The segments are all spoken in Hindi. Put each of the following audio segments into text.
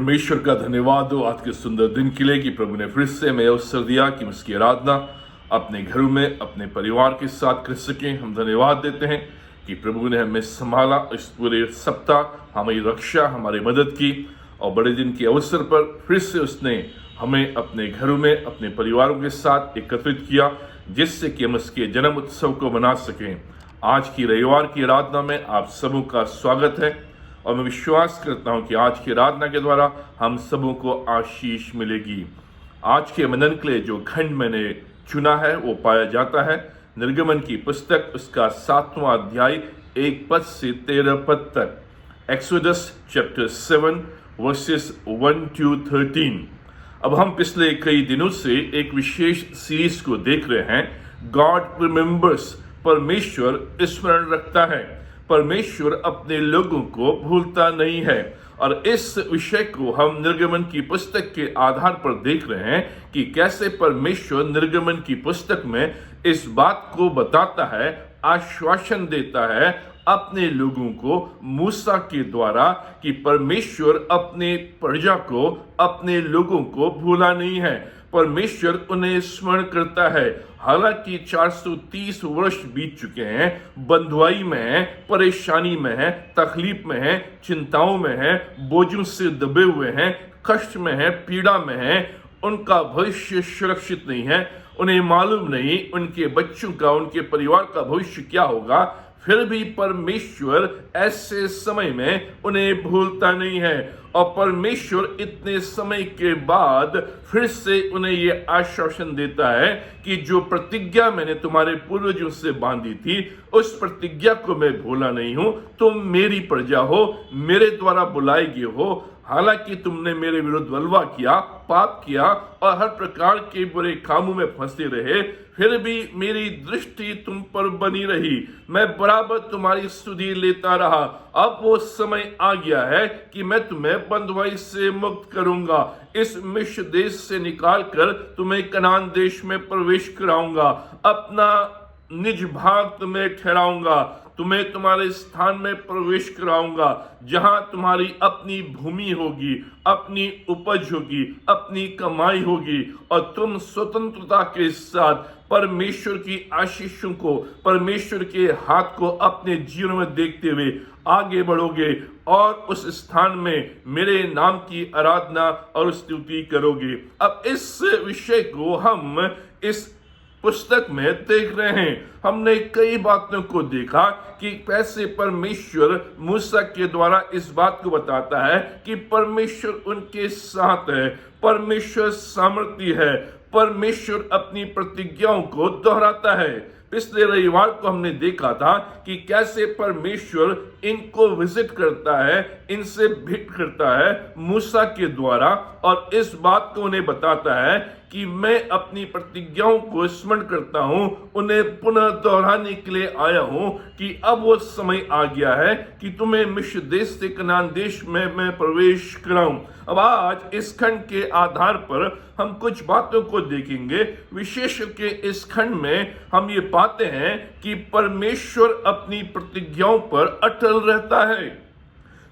परमेश्वर का धन्यवाद हो आज के सुंदर दिन के लिए कि प्रभु ने फिर से हमें अवसर दिया कि हम उसकी आराधना अपने घरों में अपने परिवार के साथ कर सकें। हम धन्यवाद देते हैं कि प्रभु ने हमें संभाला, इस पूरे सप्ताह हमारी रक्षा, हमारी मदद की और बड़े दिन के अवसर पर फिर से उसने हमें अपने घरों में अपने परिवारों के साथ एकत्रित किया, जिससे कि हम उसके जन्म उत्सव को मना सकें। आज की रविवार की आराधना में आप सबों का स्वागत है और मैं विश्वास करता हूं कि आज की आराधना के द्वारा हम सबों को आशीष मिलेगी। आज के मनन के लिए जो खंड मैंने चुना है वो पाया जाता है निर्गमन की पुस्तक, उसका 7वां अध्याय 1 पद से 13 पद तक। Exodus chapter 7 versus 1 to 13। अब हम पिछले कई दिनों से एक विशेष सीरीज को देख रहे हैं, गॉड रिमेंबर्स। परमेश्वर स्मरण रखता है, परमेश्वर अपने लोगों को भूलता नहीं है। और इस विषय को हम निर्गमन की पुस्तक के आधार पर देख रहे हैं कि कैसे परमेश्वर निर्गमन की पुस्तक में इस बात को बताता है, आश्वासन देता है अपने लोगों को मूसा के द्वारा कि परमेश्वर अपने प्रजा को, अपने लोगों को भूला नहीं है। परमेश्वर उन्हें स्मरण करता है। हालांकि 430 वर्ष बीत चुके हैं, बंधुआई में है, परेशानी में है, तकलीफ में है, चिंताओं में है, बोझों से दबे हुए हैं, कष्ट में है, पीड़ा में है, उनका भविष्य सुरक्षित नहीं है, उन्हें मालूम नहीं उनके बच्चों का, उनके परिवार का भविष्य क्या होगा। फिर भी परमेश्वर ऐसे समय में उन्हें भूलता नहीं है और परमेश्वर इतने समय के बाद फिर से उन्हें ये आश्वासन देता है कि जो प्रतिज्ञा मैंने तुम्हारे पूर्वजों से बांधी थी, उस प्रतिज्ञा को मैं भूला नहीं हूं। तुम मेरी प्रजा हो, मेरे द्वारा बुलाए गए हो। हालांकि तुमने मेरे विरुद्ध बलवा किया, पाप किया और हर प्रकार के बुरे कामों में फंसे रहे, फिर भी मेरी दृष्टि तुम पर बनी रही। मैं बराबर तुम्हारी स्तुति लेता रहा। अब वो समय आ गया है कि मैं तुम्हें बंधुआई से मुक्त करूंगा, इस मिस्र देश से निकाल कर तुम्हें कनान देश में प्रवेश कराऊंगा, अपना निज भाग तुम्हें ठहराऊंगा, तुम्हें तुम्हारे स्थान में प्रवेश कराऊंगा, जहां तुम्हारी अपनी भूमि होगी, अपनी उपज होगी, अपनी कमाई होगी और तुम स्वतंत्रता के साथ परमेश्वर की आशीषों को, परमेश्वर के हाथ को अपने जीवन में देखते हुए आगे बढ़ोगे और उस स्थान में मेरे नाम की आराधना और स्तुति करोगे। अब इस विषय को हम इस पुस्तक में देख रहे हैं। हमने कई बातों को देखा कि कैसे परमेश्वर मूसा के द्वारा इस बात को बताता है कि परमेश्वर उनके साथ है, परमेश्वर सामर्थी है, परमेश्वर अपनी प्रतिज्ञाओं को दोहराता है। पिछले रविवार को हमने देखा था कि कैसे परमेश्वर इनको विजिट करता है, इनसे भेंट करता है मूसा के द्वारा और इस बात को उन्हें बताता है कि मैं अपनी प्रतिज्ञाओं को स्मरण करता हूं, उन्हें पुनः दोहराने के लिए आया हूं कि अब वो समय आ गया है कि तुम्हें मिस्र देश से कनान देश में मैं प्रवेश कराऊं। अब आज इस खंड के आधार पर हम कुछ बातों को देखेंगे। विशेष करके इस खंड में हम ये पाते हैं कि परमेश्वर अपनी प्रतिज्ञाओं पर अटल रहता है।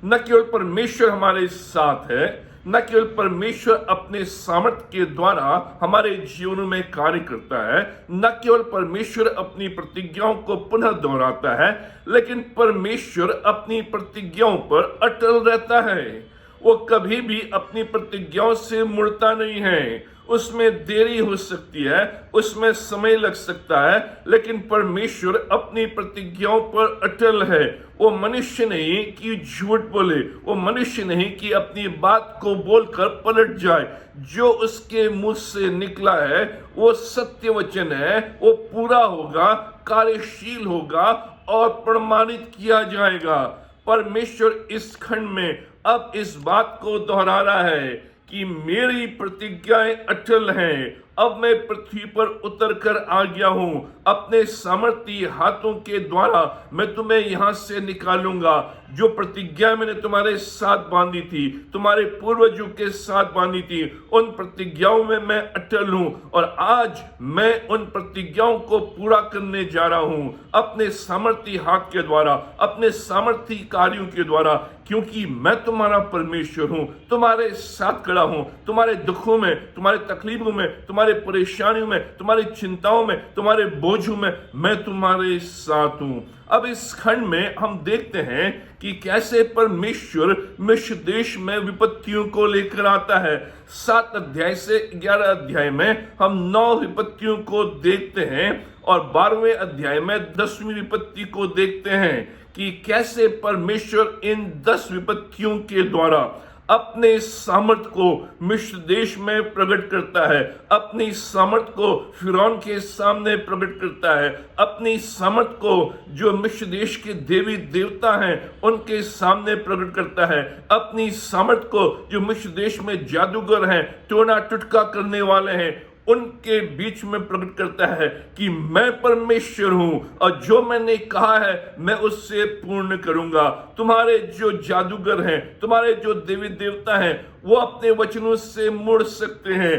न केवल परमेश्वर हमारे साथ है, न केवल परमेश्वर अपने सामर्थ्य के द्वारा हमारे जीवन में कार्य करता है, न केवल परमेश्वर अपनी प्रतिज्ञाओं को पुनः दोहराता है, लेकिन परमेश्वर अपनी प्रतिज्ञाओं पर अटल रहता है। वो कभी भी अपनी प्रतिज्ञाओं से मुड़ता नहीं है। उसमें देरी हो सकती है, उसमें समय लग सकता है, लेकिन परमेश्वर अपनी प्रतिज्ञाओं पर अटल है। वो मनुष्य नहीं कि झूठ बोले, वो मनुष्य नहीं कि अपनी बात को बोलकर पलट जाए। जो उसके मुंह से निकला है वो सत्य वचन है, वो पूरा होगा, कार्यशील होगा और प्रमाणित किया जाएगा। परमेश्वर इस खंड में अब इस बात को दोहरा रहा है कि मेरी प्रतिज्ञाएं अटल हैं। अब मैं पृथ्वी पर उतर कर आ गया हूं, अपने सामर्थी हाथों के द्वारा मैं तुम्हें यहां से निकालूंगा। जो प्रतिज्ञा मैंने तुम्हारे साथ बांधी थी, तुम्हारे पूर्वजों के साथ बांधी थी, उन प्रतिज्ञाओं में मैं अटल हूं और आज मैं उन प्रतिज्ञाओं को पूरा करने जा रहा हूं अपने सामर्थी हाथ के द्वारा, अपने सामर्थी कार्यों के द्वारा, क्योंकि मैं तुम्हारा परमेश्वर हूं, तुम्हारे साथ खड़ा हूं, तुम्हारे दुखों में, तुम्हारे तकलीफों में, तुम्हारे परेशानियों में, तुम्हारी चिंताओं में, तुम्हारे बोझों में मैं तुम्हारे साथ हूं। अब इस खंड में हम देखते हैं कि कैसे परमेश्वर मिस्र देश में विपत्तियों को लेकर आता है। 7 अध्याय से 11 अध्याय में हम 9 विपत्तियों को देखते हैं और 12वें अध्याय में 10वीं विपत्ति को देखते हैं कि कैसे परमेश्वर इन 10 विपत्तियों के द्वारा अपने सामर्थ को मिस्र देश में प्रकट करता है, अपनी सामर्थ को फिरौन के सामने प्रकट करता है, अपनी सामर्थ को जो मिस्र देश के देवी देवता हैं उनके सामने प्रकट करता है, अपनी सामर्थ को जो मिस्र देश में जादूगर हैं, टोना टुटका करने वाले हैं, उनके बीच में प्रकट करता है कि मैं परमेश्वर हूं और जो मैंने कहा है मैं उससे पूर्ण करूंगा। तुम्हारे जो जादूगर हैं, तुम्हारे जो देवी देवता हैं, वो अपने वचनों से मुड़ सकते हैं,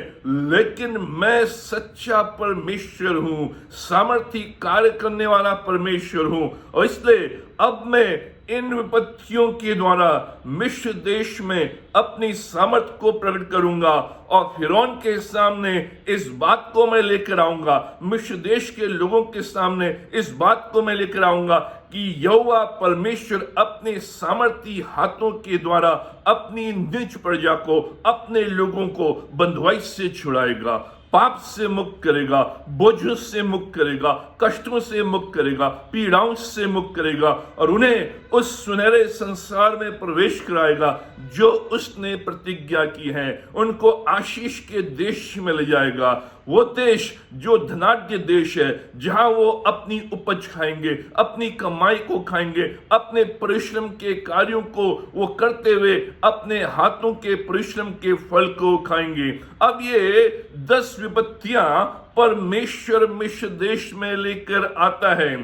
लेकिन मैं सच्चा परमेश्वर हूं, सामर्थी कार्य करने वाला परमेश्वर हूं। और इसलिए अब मैं इन विपत्तियों के द्वारा मिस्र देश में अपनी सामर्थ को प्रकट करूंगा और फिरौन के सामने इस बात को मैं लेकर आऊंगा, मिस्र देश के लोगों के सामने इस बात को मैं लेकर आऊंगा कि यहोवा परमेश्वर अपने सामर्थी हाथों के द्वारा अपनी निज प्रजा को, अपने लोगों को बंधुआई से छुड़ाएगा, पाप से मुक्त करेगा, बोझों से मुक्त करेगा, कष्टों से मुक्त करेगा, पीड़ाओं से मुक्त करेगा और उन्हें उस सुनहरे संसार में प्रवेश कराएगा जो उसने प्रतिज्ञा की है। उनको आशीष के देश में ले जाएगा, वो देश जो धनाढ्य देश है, जहां वो अपनी उपज खाएंगे, अपनी कमाई को खाएंगे, अपने परिश्रम के कार्यों को वो करते हुए अपने हाथों के परिश्रम के फल को खाएंगे। अब ये 10 विपत्तियां परमेश्वर मिस्र देश में लेकर आता है,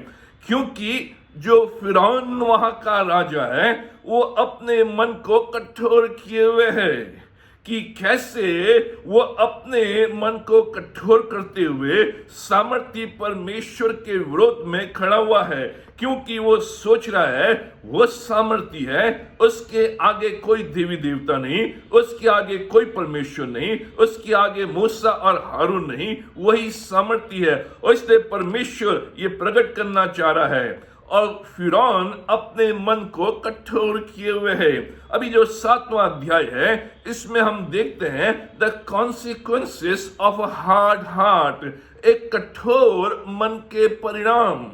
क्योंकि जो फिरौन वहां का राजा है वो अपने मन को कठोर किए हुए है कि कैसे वो अपने मन को कठोर करते हुए सामर्थी परमेश्वर के विरोध में खड़ा हुआ है, क्योंकि वो सोच रहा है वो सामर्थी है, उसके आगे कोई देवी देवता नहीं, उसके आगे कोई परमेश्वर नहीं, उसके आगे मूसा और हारून नहीं, वही सामर्थी है। और इसलिए परमेश्वर ये प्रकट करना चाह रहा है और फिरौन अपने मन को कठोर किए हुए है। अभी जो 7वां अध्याय है इसमें हम देखते हैं the consequences of a hard heart, एक कठोर मन के परिणाम।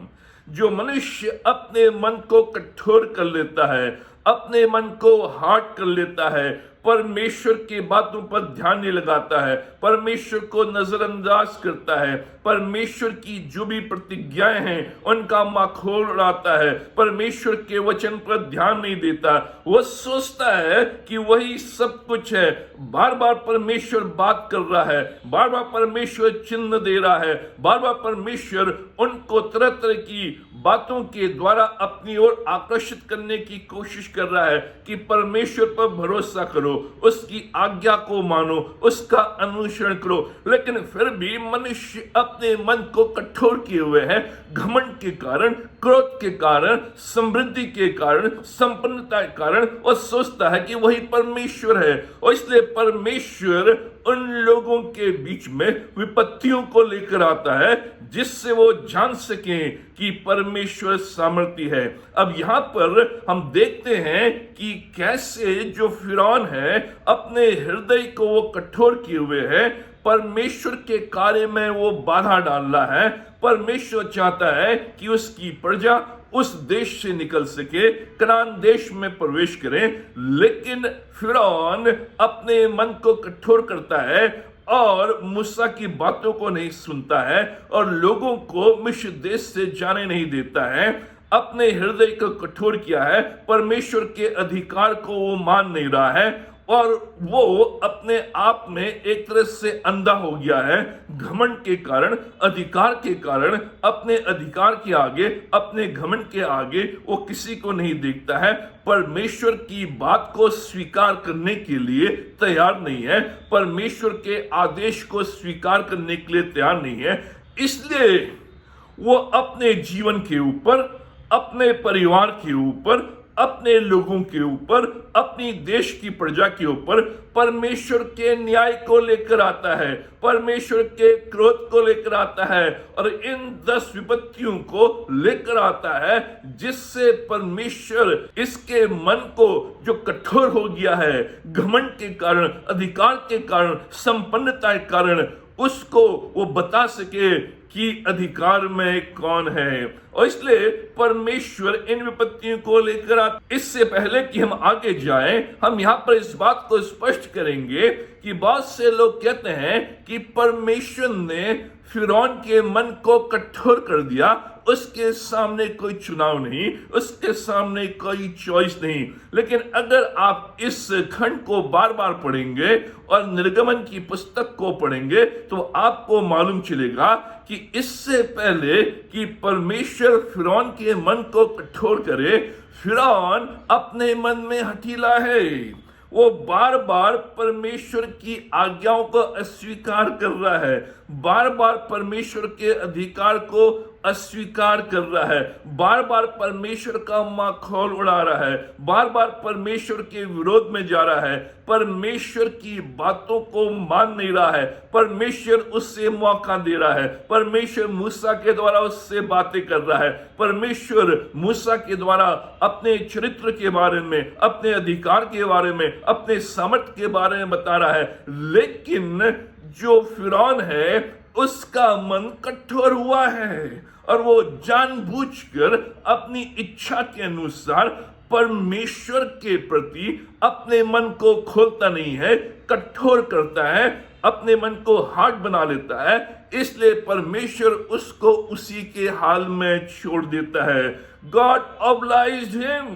जो मनुष्य अपने मन को कठोर कर लेता है, अपने मन को हार्ड कर लेता है, परमेश्वर की बातों पर ध्यान नहीं लगाता है, परमेश्वर को नजरअंदाज करता है, परमेश्वर की जो भी प्रतिज्ञाएं हैं उनका माखोल उड़ाता है, परमेश्वर के वचन पर ध्यान नहीं देता, वो सोचता है कि वही सब कुछ है। बार बार परमेश्वर बात कर रहा है, बार बार परमेश्वर चिन्ह दे रहा है, बार बार परमेश्वर उनको तरह तरह की बातों के द्वारा अपनी ओर आकर्षित करने की कोशिश कर रहा है कि परमेश्वर पर भरोसा करो, उसकी आज्ञा को मानो, उसका अनुसरण करो। लेकिन फिर भी मनुष्य अपने मन को कठोर किए हुए है, घमंड के कारण, क्रोध के कारण, समृद्धि के कारण, संपन्नता के कारण, और सोचता है कि वही परमेश्वर है। और इसलिए परमेश्वर उन लोगों के बीच में विपत्तियों को लेकर आता है जिससे वो जान सकें कि परमेश्वर सामर्थी है। अब यहां पर हम देखते हैं कि कैसे जो फिरौन है अपने हृदय को वो कठोर किए हुए है, परमेश्वर के कार्य में वो बाधा डाल रहा है। परमेश्वर चाहता है कि उसकी प्रजा उस देश से निकल सके, कनान देश में प्रवेश करें, लेकिन फिरौन अपने मन को कठोर करता है और मूसा की बातों को नहीं सुनता है और लोगों को मिस्र देश से जाने नहीं देता है। अपने हृदय को कठोर किया है, परमेश्वर के अधिकार को वो मान नहीं रहा है और वो अपने आप में एक तरह से अंधा हो गया है घमंड के कारण, अधिकार के कारण। अपने अधिकार के आगे, अपने घमंड के आगे वो किसी को नहीं देखता है, परमेश्वर की बात को स्वीकार करने के लिए तैयार नहीं है, परमेश्वर के आदेश को स्वीकार करने के लिए तैयार नहीं है। इसलिए वो अपने जीवन के ऊपर, अपने परिवार के ऊपर, अपने लोगों के ऊपर, अपनी देश की प्रजा के ऊपर परमेश्वर के न्याय को लेकर आता है, परमेश्वर के क्रोध को लेकर आता है और इन 10 विपत्तियों को लेकर आता है, जिससे परमेश्वर इसके मन को जो कठोर हो गया है घमंड के कारण, अधिकार के कारण, संपन्नता के कारण, उसको वो बता सके कि अधिकार में कौन है। और इसलिए परमेश्वर इन विपत्तियों को लेकर आते। इससे पहले कि हम आगे जाएं, हम यहां पर इस बात को स्पष्ट करेंगे कि बहुत से लोग कहते हैं कि परमेश्वर ने फिरौन के मन को कठोर कर दिया, उसके सामने कोई चुनाव नहीं, उसके सामने कोई चॉइस नहीं। लेकिन अगर आप इस खंड को बार बार पढ़ेंगे और निर्गमन की पुस्तक को पढ़ेंगे तो आपको मालूम चलेगा कि इससे पहले कि परमेश्वर फिरौन के मन को कठोर करे, फिरौन अपने मन में हठीला है। वो बार बार परमेश्वर की आज्ञाओं को अस्वीकार कर रहा है, बार बार परमेश्वर के अधिकार को अस्वीकार कर रहा है, बार बार परमेश्वर का माखौल उड़ा रहा है, बार बार परमेश्वर के विरोध में जा रहा है, परमेश्वर की बातों को मान नहीं रहा है, परमेश्वर उससे मौका दे रहा है, परमेश्वर मूसा के द्वारा उससे बातें कर रहा है, परमेश्वर मूसा के द्वारा अपने चरित्र के बारे में, अपने अधिकार के बारे में, अपने सामर्थ्य के बारे में बता रहा है। लेकिन जो फिरौन है उसका मन कठोर हुआ है और वो जानबूझकर अपनी इच्छा के अनुसार परमेश्वर के प्रति अपने मन को खोलता नहीं है, कठोर करता है, अपने मन को हार्ड बना लेता है। इसलिए परमेश्वर उसको उसी के हाल में छोड़ देता है। God obliged him.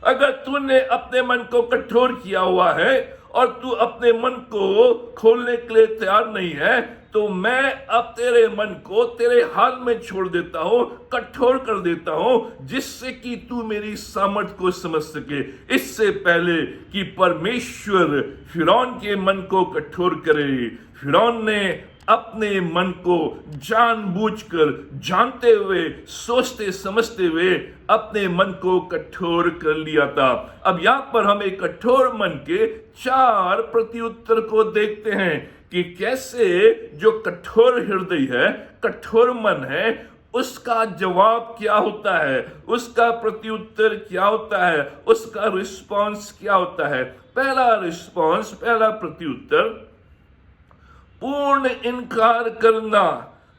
अगर तूने अपने मन को कठोर किया हुआ है और तू अपने मन को खोलने के लिए तैयार नहीं है, तो मैं अब तेरे मन को तेरे हाल में छोड़ देता हूं, कठोर कर देता हूं, जिससे कि तू मेरी सामर्थ को समझ सके। इससे पहले कि परमेश्वर फिरौन के मन को कठोर करे, फिरौन ने अपने मन को जानबूझकर, जानते हुए, सोचते समझते हुए अपने मन को कठोर कर लिया था। अब यहां पर हम एक कठोर मन के 4 प्रत्युत्तर को देखते हैं कि कैसे जो कठोर हृदय है, कठोर मन है, उसका जवाब क्या होता है, उसका प्रत्युत्तर क्या होता है, उसका रिस्पॉन्स क्या होता है। पहला रिस्पॉन्स, पहला प्रत्युत्तर, पूर्ण इनकार करना,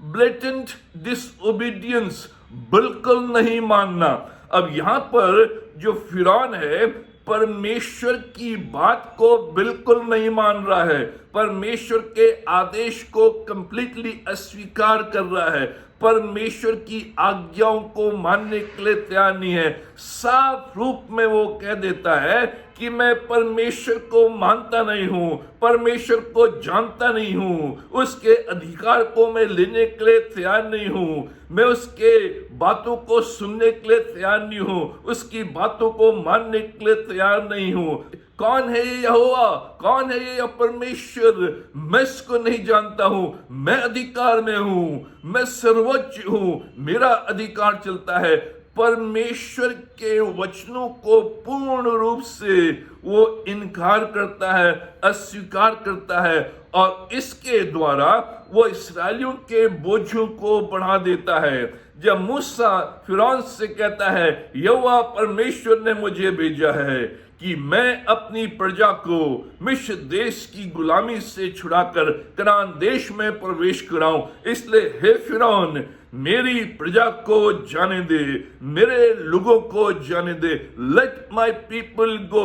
ब्लेटेंट डिसओबीडियंस, बिल्कुल नहीं मानना। अब यहां पर जो फिरौन है परमेश्वर की बात को बिल्कुल नहीं मान रहा है, परमेश्वर के आदेश को कंप्लीटली अस्वीकार कर रहा है, परमेश्वर की आज्ञाओं को मानने के लिए तैयार नहीं है। साफ रूप में वो कह देता है कि मैं परमेश्वर को मानता नहीं हूं, परमेश्वर को जानता नहीं हूं, उसके अधिकार को मैं लेने के लिए तैयार नहीं हूं, मैं उसके बातों को सुनने के लिए तैयार नहीं हूं, उसकी बातों को मानने के लिए तैयार नहीं हूं। कौन है ये यहोवा, कौन है ये परमेश्वर, मैं इसको नहीं जानता हूं, मैं अधिकार में हूं, मैं सर्वोच्च हूं, मेरा अधिकार चलता है। परमेश्वर के वचनों को पूर्ण रूप से वो इनकार करता है, अस्वीकार करता है और इसके द्वारा वो इस्राएलियों के बोझों को बढ़ा देता है। जब मूसा फिरौन से कहता है यहोवा परमेश्वर ने मुझे भेजा है कि मैं अपनी प्रजा को मिस्र देश की गुलामी से छुड़ाकर कनान देश में प्रवेश कराऊं, इसलिए हे फिरौन मेरी प्रजा को जाने दे, मेरे लोगों को जाने दे, लेट माय पीपल गो।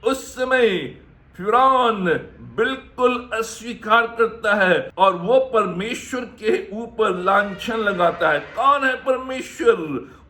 उस समय फिरौन बिल्कुल अस्वीकार करता है और वो परमेश्वर के ऊपर लांछन लगाता है। कौन है परमेश्वर?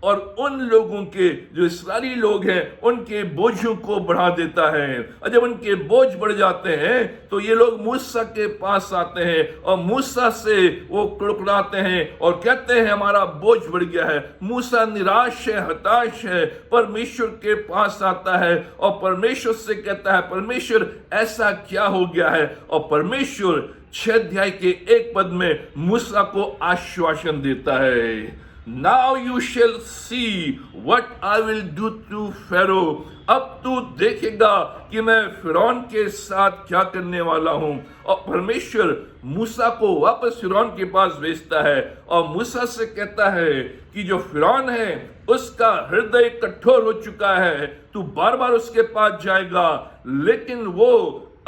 और उन लोगों के जो इस्राएली लोग हैं उनके बोझों को बढ़ा देता है। और जब उनके बोझ बढ़ जाते हैं तो ये लोग मूसा के पास आते हैं और मूसा से वो कुड़कुड़ाते हैं और कहते हैं हमारा बोझ बढ़ गया है। मूसा निराश है, हताश है, परमेश्वर के पास आता है और परमेश्वर से कहता है परमेश्वर ऐसा क्या हो गया है। और परमेश्वर 6 अध्याय के 1 पद में मूसा को आश्वासन देता है, Now you shall see what I will do to Pharaoh. अब तू देखेगा कि मैं फिरौन के साथ क्या करने वाला हूं। और परमेश्वर मूसा को वापस फिरौन के पास भेजता है और मूसा से कहता है कि जो फिरौन है उसका हृदय कठोर हो चुका है, तू बार बार उसके पास जाएगा लेकिन वो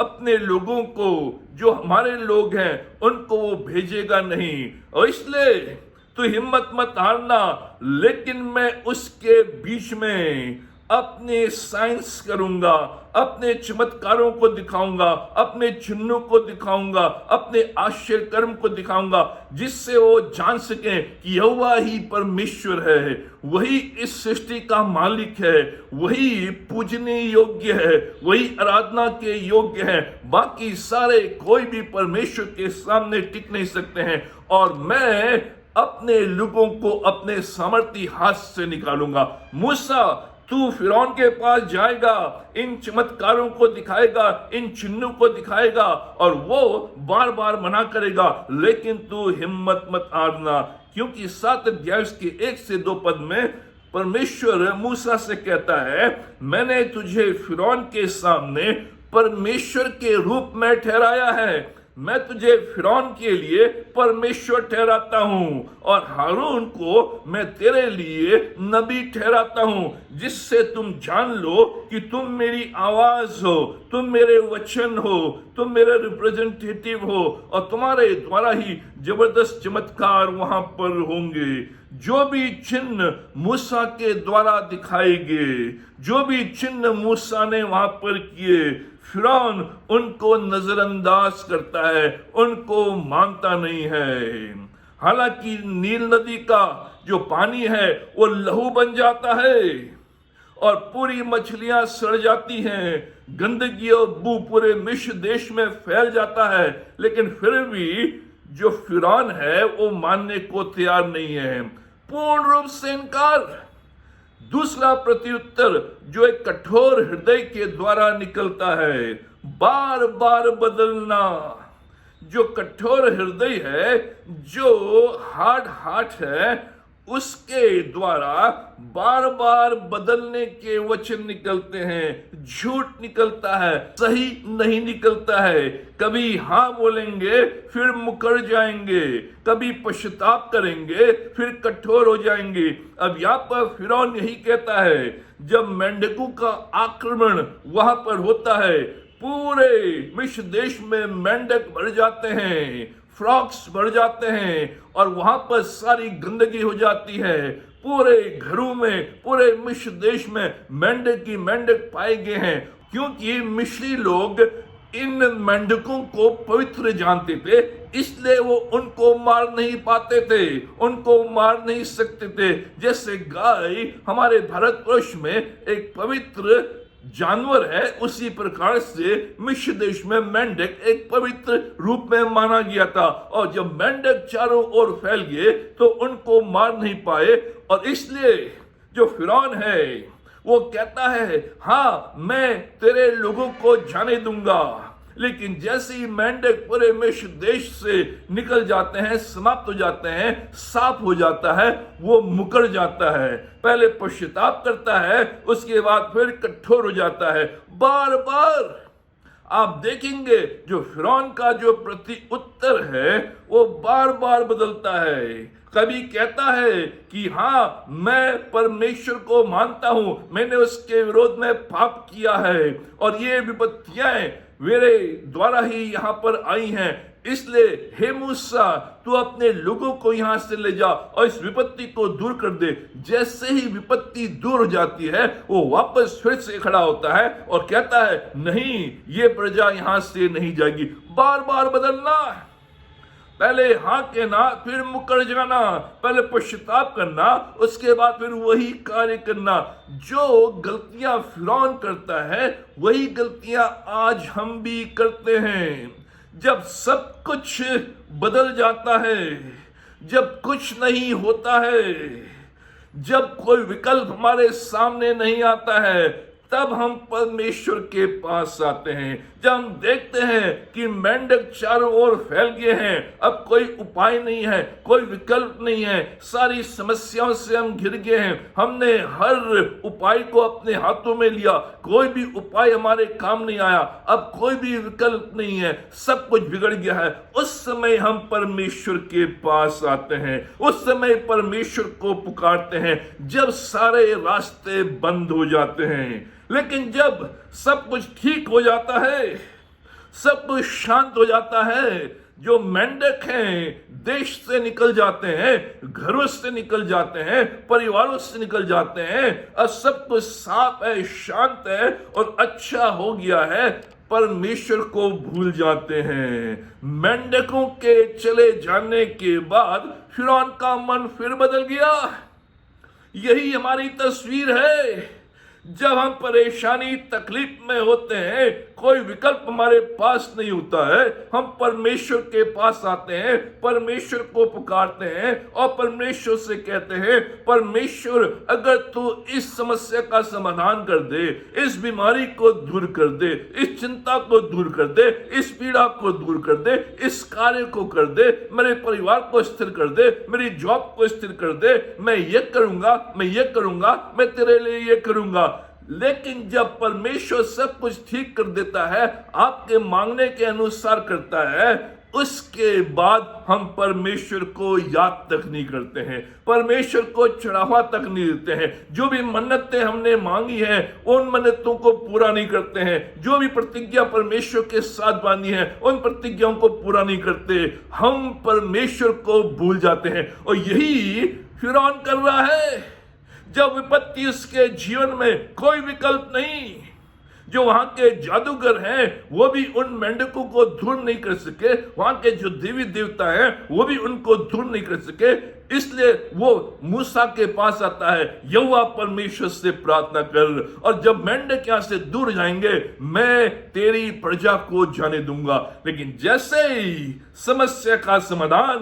अपने लोगों को, जो हमारे लोग हैं, उनको वो भेजेगा नहीं। और इसलिए तू हिम्मत मत हारना, लेकिन मैं उसके बीच में अपने साइंस करूंगा, अपने चमत्कारों को दिखाऊंगा, अपने चिन्हों को दिखाऊंगा, अपने आश्चर्य कर्म को दिखाऊंगा, जिससे वो जान सके कि यहोवा ही परमेश्वर है, वही इस सृष्टि का मालिक है, वही पूजने योग्य है, वही आराधना के योग्य है। बाकी सारे कोई भी परमेश्वर के सामने टिक नहीं सकते हैं। और मैं अपने लोगों को अपने सामर्थी हाथ से निकालूंगा। मूसा, तू फिरौन के पास जाएगा, इन चमत्कारों को दिखाएगा, इन चिन्हों को दिखाएगा और वो बार बार मना करेगा, लेकिन तू हिम्मत मत हारना। क्योंकि 7 अध्याय के 1 से 2 पद में परमेश्वर मूसा से कहता है, मैंने तुझे फिरौन के सामने परमेश्वर के रूप में ठहराया है, मैं तुझे फिरौन के लिए परमेश्वर ठहराता हूं और हारून को मैं तेरे लिए नबी ठहराता हूं, जिससे तुम जान लो कि तुम मेरी आवाज हो, तुम मेरे वचन हो, तुम मेरे रिप्रेजेंटेटिव हो और तुम्हारे द्वारा ही जबरदस्त चमत्कार वहां पर होंगे। जो भी चिन्ह मूसा के द्वारा दिखाएंगे, जो भी चिन्ह मूसा ने वहां पर किए, फिरौन उनको नजरअंदाज करता है, उनको मानता नहीं है। हालांकि नील नदी का जो पानी है वो लहू बन जाता है और पूरी मछलियां सड़ जाती हैं, गंदगी और बू पूरे मिस्र देश में फैल जाता है, लेकिन फिर भी जो फिरौन है वो मानने को तैयार नहीं है, पूर्ण रूप से इनकार। दूसरा प्रत्युत्तर जो एक कठोर हृदय के द्वारा निकलता है, बार बार बदलना। जो कठोर हृदय है, जो हार्ड हार्ट है, उसके द्वारा बार बार बदलने के वचन निकलते हैं, झूठ निकलता है, सही नहीं निकलता है। कभी हाँ बोलेंगे फिर मुकर जाएंगे, कभी पश्चाताप करेंगे फिर कठोर हो जाएंगे। अब यहाँ पर फिरौन यही कहता है, जब मेंढकों का आक्रमण वहां पर होता है, पूरे मिस्र देश में मेंढक बढ़ जाते हैं, फ्रॉक्स बढ़ जाते हैं और वहां पर सारी गंदगी हो जाती है। पूरे घरों में, पूरे मिस्र देश में मेंढक ही मेंढक पाए गए हैं, क्योंकि मिस्री लोग इन मेंढकों को पवित्र जानते थे, इसलिए वो उनको मार नहीं पाते थे, उनको मार नहीं सकते थे। जैसे गाय हमारे भारतवर्ष में एक पवित्र जानवर है, उसी प्रकार से मिस्र देश में मेंढक एक पवित्र रूप में माना गया था। और जब मेंढक चारों ओर फैल गए तो उनको मार नहीं पाए, और इसलिए जो फिरौन है वो कहता है, हाँ मैं तेरे लोगों को जाने दूंगा, लेकिन जैसे ही मेंढक पूरे मिस्र देश से निकल जाते हैं, समाप्त हो जाते हैं, साफ हो जाता है, वो मुकर जाता है। पहले पश्चाताप करता है, उसके बाद फिर कठोर हो जाता है। बार बार आप देखेंगे जो फिरौन का जो प्रति उत्तर है वो बार बार बदलता है। कभी कहता है कि हाँ मैं परमेश्वर को मानता हूं, मैंने उसके विरोध में पाप किया है और ये विपत्तियां मेरे द्वारा ही यहाँ पर आई हैं, इसलिए हे मूसा तू अपने लोगों को यहां से ले जा और इस विपत्ति को दूर कर दे। जैसे ही विपत्ति दूर हो जाती है वो वापस फिर से खड़ा होता है और कहता है नहीं, ये प्रजा यहां से नहीं जाएगी। बार बार बदलना। पहले हाँ कहना, फिर मुकर जाना, पहले पश्चाताप करना, उसके बाद फिर वही कार्य करना। जो गलतियां फिरौन करता है वही गलतियां आज हम भी करते हैं। जब सब कुछ बदल जाता है, जब कुछ नहीं होता है, जब कोई विकल्प हमारे सामने नहीं आता है, तब हम परमेश्वर के पास आते हैं। जब हम देखते हैं कि मेंढक चारों ओर फैल गए हैं, अब कोई उपाय नहीं है, कोई विकल्प नहीं है, सारी समस्याओं से हम घिर गए हैं, हमने हर उपाय को अपने हाथों में लिया, कोई भी उपाय हमारे काम नहीं आया, अब कोई भी विकल्प नहीं है, सब कुछ बिगड़ गया है। उस समय हम परमेश्वर के पास आते हैं, उस समय परमेश्वर को पुकारते हैं, जब सारे रास्ते बंद हो जाते हैं। लेकिन जब सब कुछ ठीक हो जाता है, सब कुछ शांत हो जाता है, जो मेंढक हैं देश से निकल जाते हैं, घरों से निकल जाते हैं, परिवारों से निकल जाते हैं, और सब कुछ साफ है, शांत है और अच्छा हो गया है, परमेश्वर को भूल जाते हैं। मेंढकों के चले जाने के बाद फिरौन का मन फिर बदल गया। यही हमारी तस्वीर है। जब हम परेशानी तकलीफ में होते हैं, कोई विकल्प हमारे पास नहीं होता है, हम परमेश्वर के पास आते हैं, परमेश्वर को पुकारते हैं और परमेश्वर से कहते हैं, परमेश्वर अगर तू इस समस्या का समाधान कर दे, इस बीमारी को दूर कर दे, इस चिंता को दूर कर दे, इस पीड़ा को दूर कर दे, इस कार्य को कर दे, मेरे परिवार को स्थिर कर दे, मेरी जॉब को स्थिर कर दे, मैं ये करूंगा, मैं ये करूंगा, मैं तेरे लिए ये करूंगा। लेकिन जब परमेश्वर सब कुछ ठीक कर देता है, आपके मांगने के अनुसार करता है, उसके बाद हम परमेश्वर को याद तक नहीं करते हैं, परमेश्वर को चढ़ावा तक नहीं देते हैं। जो भी मन्नतें हमने मांगी हैं, उन मन्नतों को पूरा नहीं करते हैं। जो भी प्रतिज्ञा परमेश्वर के साथ बांधी है, उन प्रतिज्ञाओं को पूरा नहीं करते। हम परमेश्वर को भूल जाते हैं, और यही फिरौन कर रहा है। जब विपत्ति उसके जीवन में कोई विकल्प नहीं, जो वहां के जादूगर हैं वो भी उन मेंढकों को दूर नहीं कर सके, वहां के जो देवी देवता हैं वो भी उनको दूर नहीं कर सके, इसलिए वो मूसा के पास आता है, यहोवा परमेश्वर से प्रार्थना कर, और जब मेंढक यहां से दूर जाएंगे मैं तेरी प्रजा को जाने दूंगा। लेकिन जैसे ही समस्या का समाधान,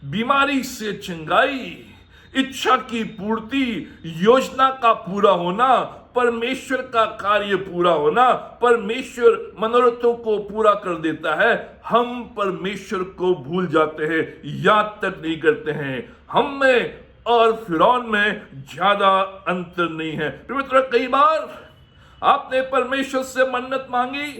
बीमारी से चंगाई, इच्छा की पूर्ति, योजना का पूरा होना, परमेश्वर का कार्य पूरा होना, परमेश्वर मनोरथों को पूरा कर देता है, हम परमेश्वर को भूल जाते हैं, याद तक नहीं करते हैं। हम में और फिरौन में ज्यादा अंतर नहीं है। मित्रों, कई बार आपने परमेश्वर से मन्नत मांगी,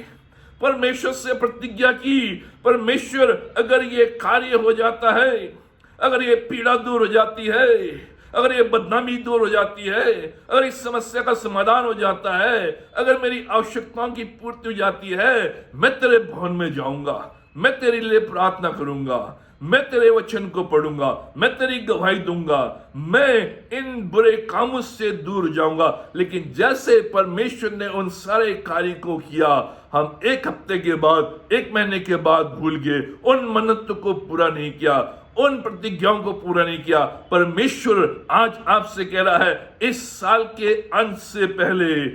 परमेश्वर से प्रतिज्ञा की, परमेश्वर अगर ये कार्य हो जाता है, अगर ये पीड़ा दूर हो जाती है, अगर ये बदनामी दूर हो जाती है, अगर इस समस्या का समाधान हो जाता है, अगर मेरी आवश्यकताओं की पूर्ति हो जाती है, मैं तेरे भवन में जाऊंगा, मैं तेरे लिए प्रार्थना करूंगा, मैं तेरे वचन को पढ़ूंगा, मैं तेरी गवाही दूंगा, मैं इन बुरे कामों से दूर जाऊंगा। लेकिन जैसे परमेश्वर ने उन सारे कार्य को किया, हम एक हफ्ते के बाद, एक महीने के बाद भूल गए, उन मन्नतों को पूरा नहीं किया, उन प्रतिज्ञाओं को पूरा नहीं किया। परमेश्वर आज आपसे कह रहा है, इस साल के अंत से पहले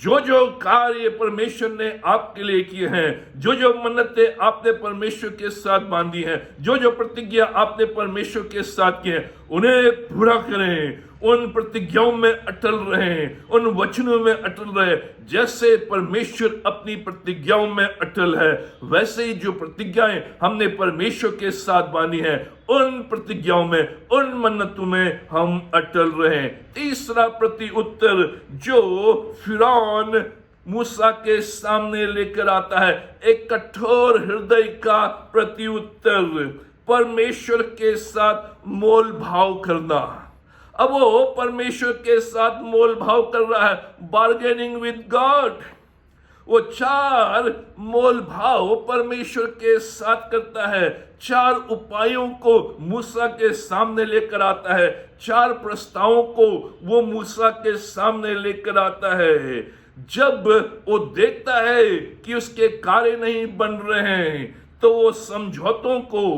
जो जो कार्य परमेश्वर ने आपके लिए किए हैं, जो जो मन्नतें आपने परमेश्वर के साथ बांधी हैं, जो जो प्रतिज्ञा आपने परमेश्वर के साथ की है, उन्हें पूरा करें, उन प्रतिज्ञाओं में अटल रहें, उन वचनों में अटल रहे। जैसे परमेश्वर अपनी प्रतिज्ञाओं में अटल है, वैसे ही जो प्रतिज्ञाएं हमने परमेश्वर के साथ बांधी हैं, उन प्रतिज्ञाओं में, उन मन्नतों में हम अटल रहें। तीसरा प्रति उत्तर जो फिरौन मूसा के सामने लेकर आता है, एक कठोर हृदय का प्रति उत्तर, परमेश्वर के साथ मोल भाव करना। अब वो परमेश्वर के साथ मोल भाव कर रहा है, बार्गेनिंग विद गॉड। वो 4 मोल भाव परमेश्वर के साथ करता है, 4 उपायों को मूसा के सामने लेकर आता है, 4 प्रस्तावों को वो मूसा के सामने लेकर आता है। जब वो देखता है कि उसके कार्य नहीं बन रहे हैं, तो वो समझौतों को,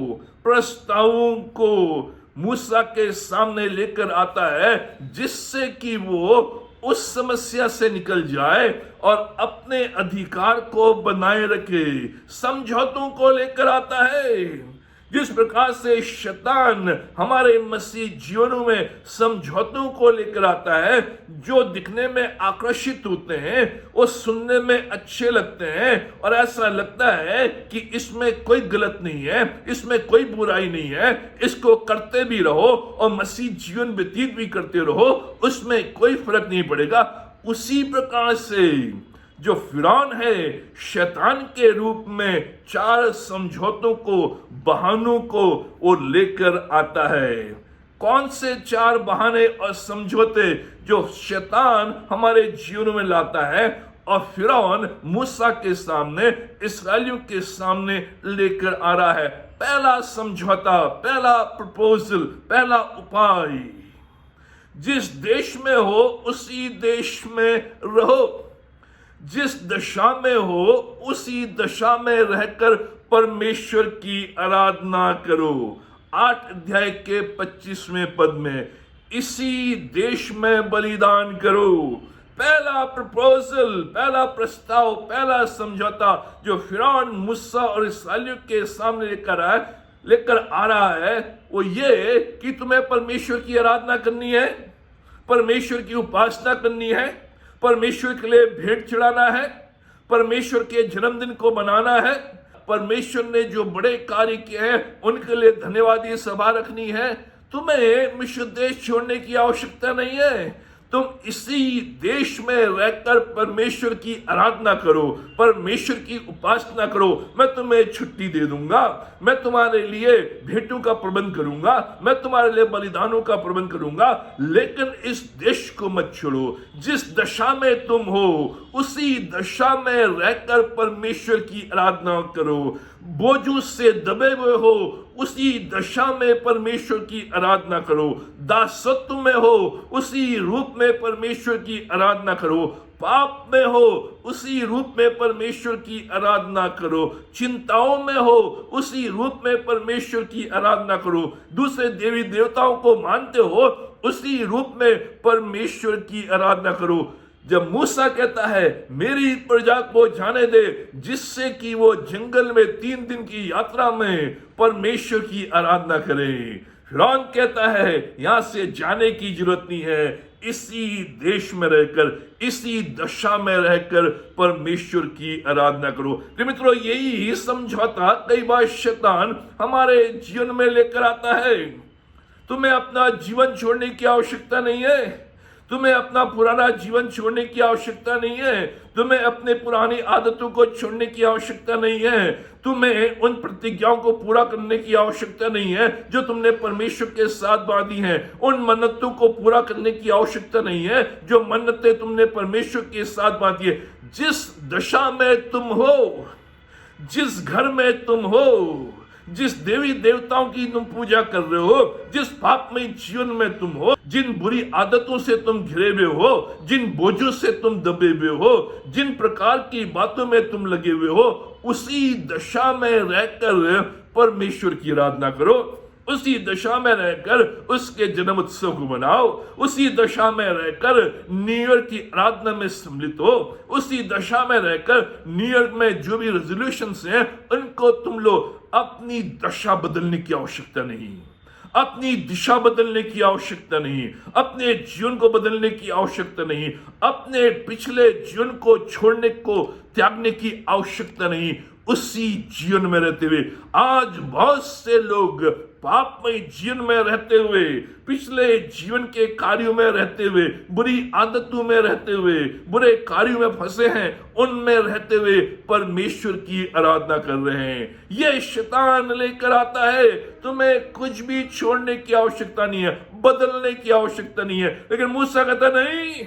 प्रस्तावों को मूसा के सामने लेकर आता है, जिससे कि वो उस समस्या से निकल जाए और अपने अधिकार को बनाए रखे। समझौतों को लेकर आता है। जिस प्रकार से शैतान हमारे मसीह जीवनों में समझौतों को लेकर आता है, जो दिखने में आकर्षित होते हैं, वो सुनने में अच्छे लगते हैं और ऐसा लगता है कि इसमें कोई गलत नहीं है, इसमें कोई बुराई नहीं है, इसको करते भी रहो और मसीह जीवन व्यतीत भी करते रहो, उसमें कोई फर्क नहीं पड़ेगा। उसी प्रकार से जो फिरौन है, शैतान के रूप में 4 समझौतों को, बहानों को वो लेकर आता है। कौन से 4 बहाने और समझौते जो शैतान हमारे जीवन में लाता है और फिरौन मूसा के सामने, इस्राएलियों के सामने लेकर आ रहा है? पहला समझौता, पहला प्रपोजल, पहला उपाय, जिस देश में हो उसी देश में रहो, जिस दशा में हो उसी दशा में रहकर परमेश्वर की आराधना करो। 8 अध्याय के 25वें पद में, इसी देश में बलिदान करो। पहला प्रपोजल, पहला प्रस्ताव, पहला समझौता जो फिरौन मूसा और इस्राएलियों के सामने लेकर आ रहा है, वो ये कि तुम्हें परमेश्वर की आराधना करनी है, परमेश्वर की उपासना करनी है, परमेश्वर के लिए भेंट चढ़ाना है, परमेश्वर के जन्मदिन को मनाना है, परमेश्वर ने जो बड़े कार्य किए हैं उनके लिए धन्यवादी सभा रखनी है। तुम्हें मिस्र देश छोड़ने की आवश्यकता नहीं है। तुम इसी देश में रहकर परमेश्वर की आराधना करो, परमेश्वर की उपासना करो। मैं तुम्हें छुट्टी दे दूंगा, मैं तुम्हारे लिए भेंटों का प्रबंध करूंगा, मैं तुम्हारे लिए बलिदानों का प्रबंध करूंगा, लेकिन इस देश को मत छोड़ो। जिस दशा में तुम हो उसी दशा में रहकर परमेश्वर की आराधना करो। बोझों से दबे हुए हो उसी दशा में परमेश्वर की आराधना करो। दासत्व में हो उसी रूप में परमेश्वर की आराधना करो। पाप में हो उसी रूप में परमेश्वर की आराधना करो। चिंताओं में हो उसी रूप में परमेश्वर की आराधना करो। दूसरे देवी देवताओं को मानते हो उसी रूप में परमेश्वर की आराधना करो। जब मूसा कहता है मेरी प्रजा को जाने दे, जिससे कि वो जंगल में 3 दिन की यात्रा में परमेश्वर की आराधना करे, फिरौन कहता है यहां से जाने की जरूरत नहीं है, इसी देश में रहकर, इसी दशा में रहकर परमेश्वर की आराधना करो। तो मित्रों, यही समझौता कई बार शैतान हमारे जीवन में लेकर आता है। तुम्हें अपना जीवन छोड़ने की आवश्यकता नहीं है, तुम्हें अपना पुराना जीवन छोड़ने की आवश्यकता नहीं है, तुम्हें अपने पुरानी आदतों को छोड़ने की आवश्यकता नहीं है, तुम्हें उन प्रतिज्ञाओं को पूरा करने की आवश्यकता नहीं है जो तुमने परमेश्वर के साथ बांधी हैं, उन मन्नतों को पूरा करने की आवश्यकता नहीं है जो मन्नतें तुमने परमेश्वर के साथ बांधी है। जिस दशा में तुम हो, जिस घर में तुम हो, जिस देवी देवताओं की तुम पूजा कर रहे हो, जिस पापमय जीवन में तुम हो, जिन बुरी आदतों से तुम घिरे हुए हो, जिन बोझों से तुम दबे हुए हो, जिन प्रकार की बातों में तुम लगे हुए हो, उसी दशा में रहकर परमेश्वर की आराधना करो। उसी दशा में रहकर उसके जन्म उत्सव को मनाओ। उसी दशा में रहकर न्यू ईयर की आराधना में सम्मिलित हो। उसी दशा में रहकर न्यू ईयर में जो भी रेजोल्यूशंस हैं उनको तुम लो। अपनी दशा बदलने की आवश्यकता नहीं, अपनी दिशा बदलने की आवश्यकता नहीं, अपने जीवन को बदलने की आवश्यकता नहीं, अपने पिछले जीवन को छोड़ने को त्यागने की आवश्यकता नहीं। उसी जीवन में रहते हुए आज बहुत से लोग पापमय जीवन में रहते हुए, पिछले जीवन के कार्यों में रहते हुए, बुरी आदतों में रहते हुए, बुरे कार्यों में फंसे हैं, उनमें रहते हुए परमेश्वर की आराधना कर रहे हैं। यह शैतान लेकर आता है। तुम्हें कुछ भी छोड़ने की आवश्यकता नहीं है, बदलने की आवश्यकता नहीं है। लेकिन मूसा कहता नहीं,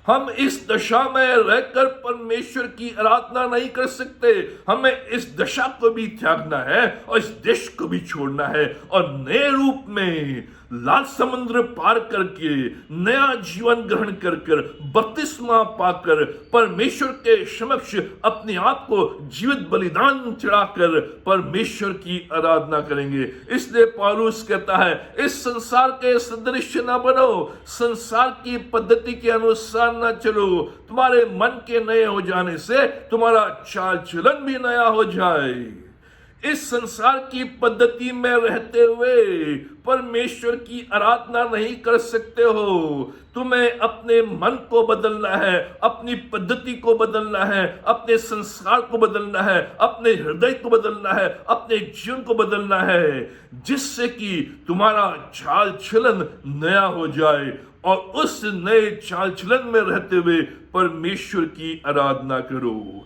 हम इस दशा में रहकर परमेश्वर की आराधना नहीं कर सकते। हमें इस दशा को भी त्यागना है और इस देश को भी छोड़ना है और नए रूप में लाल समुद्र पार करके नया जीवन ग्रहण कर कर बपतिस्मा पाकर परमेश्वर के समक्ष अपने आप को जीवित बलिदान चढ़ाकर परमेश्वर की आराधना करेंगे। इसलिए पौलुस कहता है, इस संसार के सदृश न बनो, संसार की पद्धति के अनुसार न चलो, तुम्हारे मन के नए हो जाने से तुम्हारा चाल चलन भी नया हो जाए। इस संसार की पद्धति में रहते हुए परमेश्वर की आराधना नहीं कर सकते हो। तुम्हें अपने मन को बदलना है, अपनी पद्धति को बदलना है, अपने संस्कार को बदलना है, अपने हृदय को बदलना है, अपने जीवन को बदलना है, जिससे कि तुम्हारा चाल चलन नया हो जाए और उस नए चाल चलन में रहते हुए परमेश्वर की आराधना करो।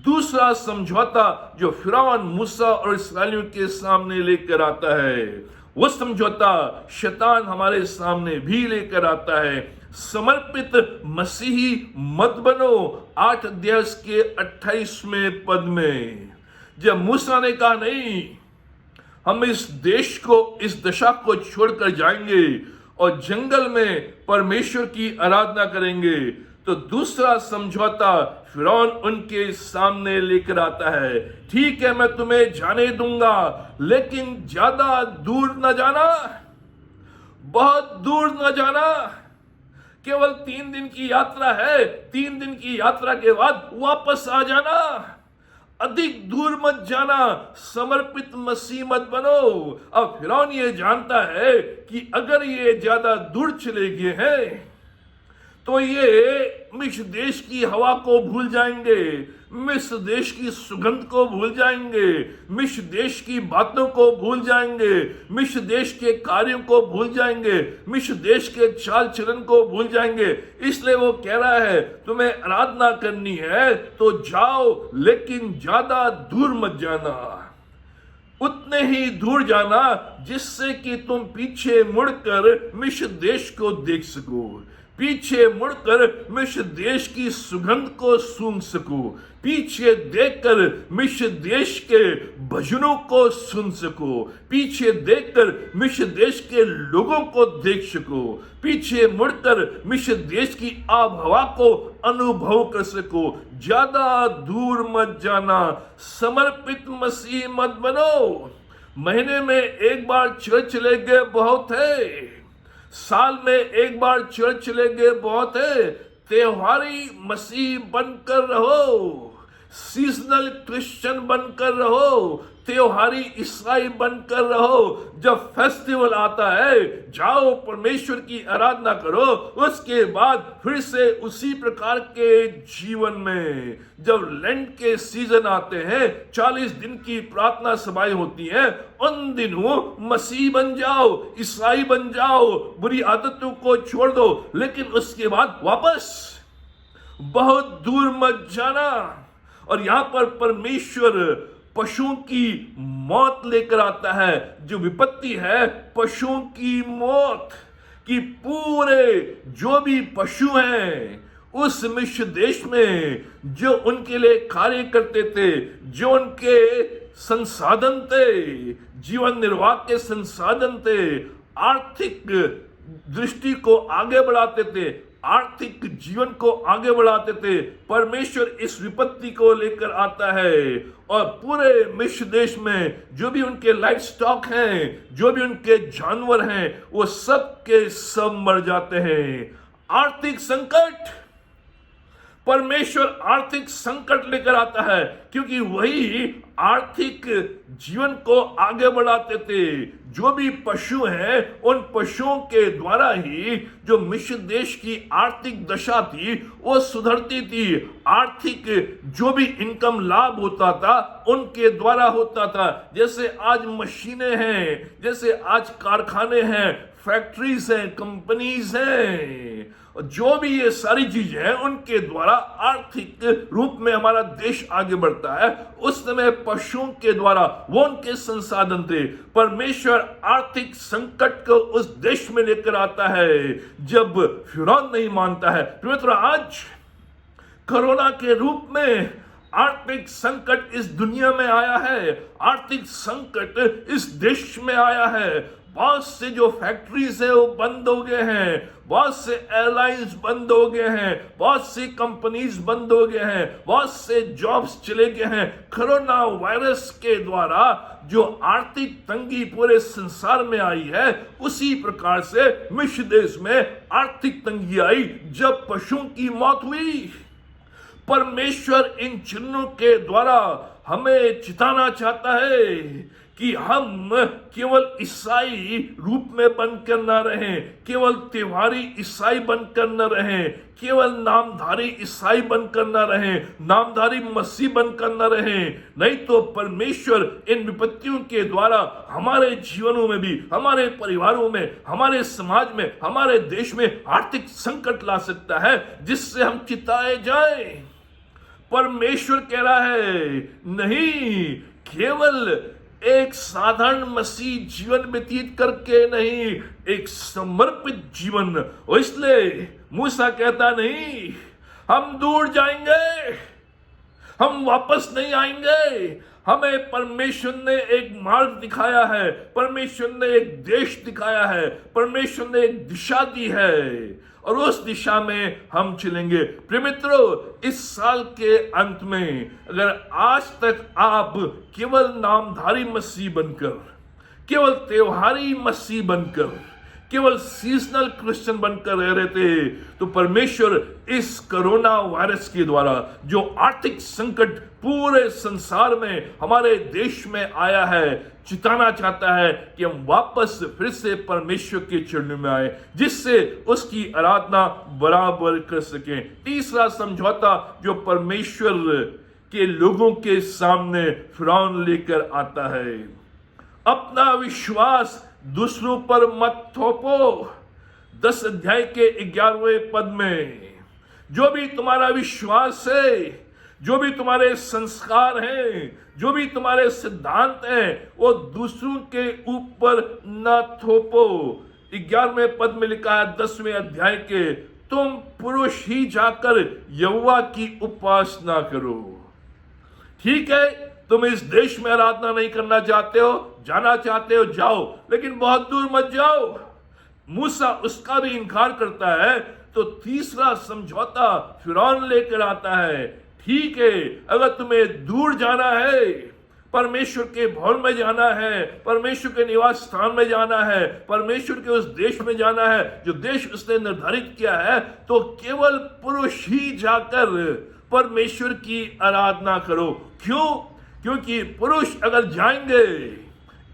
दूसरा समझौता जो फिरौन मूसा और इस्राएलियों के सामने लेकर आता है, वो समझौता शैतान हमारे सामने भी लेकर आता है। समर्पित मसीही मत बनो, 8 अध्याय के 28वें पद में जब मूसा ने कहा नहीं, हम इस देश को, इस दशा को छोड़कर जाएंगे और जंगल में परमेश्वर की आराधना करेंगे, तो दूसरा समझौता फिरौन उनके सामने लेकर आता है। ठीक है, मैं तुम्हें जाने दूंगा, लेकिन ज्यादा दूर न जाना, बहुत दूर न जाना, केवल 3 दिन की यात्रा है, 3 दिन की यात्रा के बाद वापस आ जाना, अधिक दूर मत जाना, समर्पित मसीह मत बनो। अब फिरौन ये जानता है कि अगर ये ज्यादा दूर चले गए हैं तो ये मिस्र देश की हवा को भूल जाएंगे, मिस्र देश की सुगंध को भूल जाएंगे, मिस्र देश की बातों को भूल जाएंगे, मिस्र देश के कार्यों को भूल जाएंगे, मिस्र देश के चाल चलन को भूल जाएंगे। इसलिए वो कह रहा है, तुम्हें आराधना करनी है तो जाओ, लेकिन ज्यादा दूर मत जाना, उतने ही दूर जाना जिससे कि तुम पीछे मुड़कर मिस्र देश को देख सको, पीछे मुड़कर मिस्र देश की सुगंध को सूंघ सको, पीछे देखकर मिस्र देश के भजनों को सुन सको, पीछे देखकर मिस्र देश के लोगों को देख सको, पीछे मुड़कर मिस्र देश की आबहवा को अनुभव कर सको। ज्यादा दूर मत जाना, समर्पित मसीह मत बनो। महीने में एक बार चर्च चले गए बहुत है, साल में एक बार चर्च चले गए बहुत है। त्योहारी मसीह बनकर रहो, सीजनल क्रिश्चियन बनकर रहो, त्योहारी ईसाई बनकर रहो। जब फेस्टिवल आता है जाओ परमेश्वर की आराधना करो, उसके बाद फिर से उसी प्रकार के जीवन में। जब लेंट के सीजन आते हैं, 40 दिन की प्रार्थना सभाएं होती हैं, उन दिनों मसीह बन जाओ, ईसाई बन जाओ, बुरी आदतों को छोड़ दो, लेकिन उसके बाद वापस बहुत दूर मत जाना। और यहां पर परमेश्वर पशुओं की मौत लेकर आता है, जो विपत्ति है पशुओं की मौत, कि पूरे जो भी पशु हैं उस मिस्र देश में, जो उनके लिए कार्य करते थे, जो उनके संसाधन थे, जीवन निर्वाह के संसाधन थे, आर्थिक दृष्टि को आगे बढ़ाते थे, आर्थिक जीवन को आगे बढ़ाते थे, परमेश्वर इस विपत्ति को लेकर आता है और पूरे मिस्र देश में जो भी उनके लाइफ स्टॉक हैं, जो भी उनके जानवर हैं, वो सब के सब मर जाते हैं। आर्थिक संकट, परमेश्वर आर्थिक संकट लेकर आता है, क्योंकि वही आर्थिक जीवन को आगे बढ़ाते थे। जो भी पशु हैं, उन पशुओं के द्वारा ही जो मिस्र देश की आर्थिक दशा थी वो सुधरती थी। आर्थिक जो भी इनकम लाभ होता था उनके द्वारा होता था। जैसे आज मशीनें हैं, जैसे आज कारखाने हैं, फैक्ट्रीज हैं, कंपनीज हैं, जो भी ये सारी चीजें हैं, उनके द्वारा आर्थिक रूप में हमारा देश आगे बढ़ता है। उस समय पशुओं के द्वारा वो उनके संसाधन थे। परमेश्वर आर्थिक संकट को उस देश में लेकर आता है जब फिरौन नहीं मानता है। मित्र, आज कोरोना के रूप में आर्थिक संकट इस दुनिया में आया है, आर्थिक संकट इस देश में आया है। बहुत से जो फैक्ट्रीज है वो बंद हो गए हैं, बहुत से एयरलाइंस बंद हो गए हैं, बहुत सी कंपनीज बंद हो गए हैं, बहुत से जॉब्स चले गए हैं। कोरोना वायरस के द्वारा जो आर्थिक तंगी पूरे संसार में आई है, उसी प्रकार से मिस्र देश में आर्थिक तंगी आई जब पशुओं की मौत हुई। परमेश्वर इन चिन्हों के द्वारा हमें चिताना चाहता है कि हम केवल ईसाई रूप में बनकर न रहें, केवल त्योहारी ईसाई बनकर न रहें, केवल नामधारी ईसाई बनकर न रहें, नामधारी मसीह बनकर न रहें। नहीं तो परमेश्वर इन विपत्तियों के द्वारा हमारे जीवनों में भी, हमारे परिवारों में, हमारे समाज में, हमारे देश में आर्थिक संकट ला सकता है जिससे हम चिताए जाएं। परमेश्वर कह रहा है नहीं, केवल एक साधारण मसीह जीवन व्यतीत करके नहीं, एक समर्पित जीवन। और इसलिए मूसा कहता नहीं, हम दूर जाएंगे, हम वापस नहीं आएंगे। हमें परमेश्वर ने एक मार्ग दिखाया है, परमेश्वर ने एक देश दिखाया है, परमेश्वर ने एक दिशा दी है और उस दिशा में हम चलेंगे। प्रिय मित्रों, इस साल के अंत में अगर आज तक आप केवल नामधारी मसीह बनकर, केवल त्योहारी मसीह बनकर, केवल सीजनल क्रिश्चियन बनकर रह रहे थे, तो परमेश्वर इस कोरोना वायरस के द्वारा जो आर्थिक संकट पूरे संसार में, हमारे देश में आया है, चिताना चाहता है कि हम वापस फिर से परमेश्वर के चरणों में आए, जिससे उसकी आराधना बराबर कर सकें। तीसरा समझौता जो परमेश्वर के लोगों के सामने फिरौन लेकर आता है, अपना विश्वास दूसरों पर मत थोपो। 10 अध्याय के 11वें पद में, जो भी तुम्हारा विश्वास है, जो भी तुम्हारे संस्कार हैं, जो भी तुम्हारे सिद्धांत हैं, वो दूसरों के ऊपर न थोपो। 11वें पद में लिखा है 10वें अध्याय के, तुम पुरुष ही जाकर यहोवा की उपासना करो। ठीक है, तुम इस देश में आराधना नहीं करना चाहते हो, जाना चाहते हो, जाओ, लेकिन बहुत दूर मत जाओ। मूसा उसका भी इनकार करता है, तो तीसरा समझौता फिरौन लेकर आता है। ठीक है, अगर तुम्हें दूर जाना है, परमेश्वर के भवन में जाना है, परमेश्वर के निवास स्थान में जाना है, परमेश्वर के उस देश में जाना है जो देश उसने निर्धारित किया है, तो केवल पुरुष ही जाकर परमेश्वर की आराधना करो। क्यों? क्योंकि पुरुष अगर जाएंगे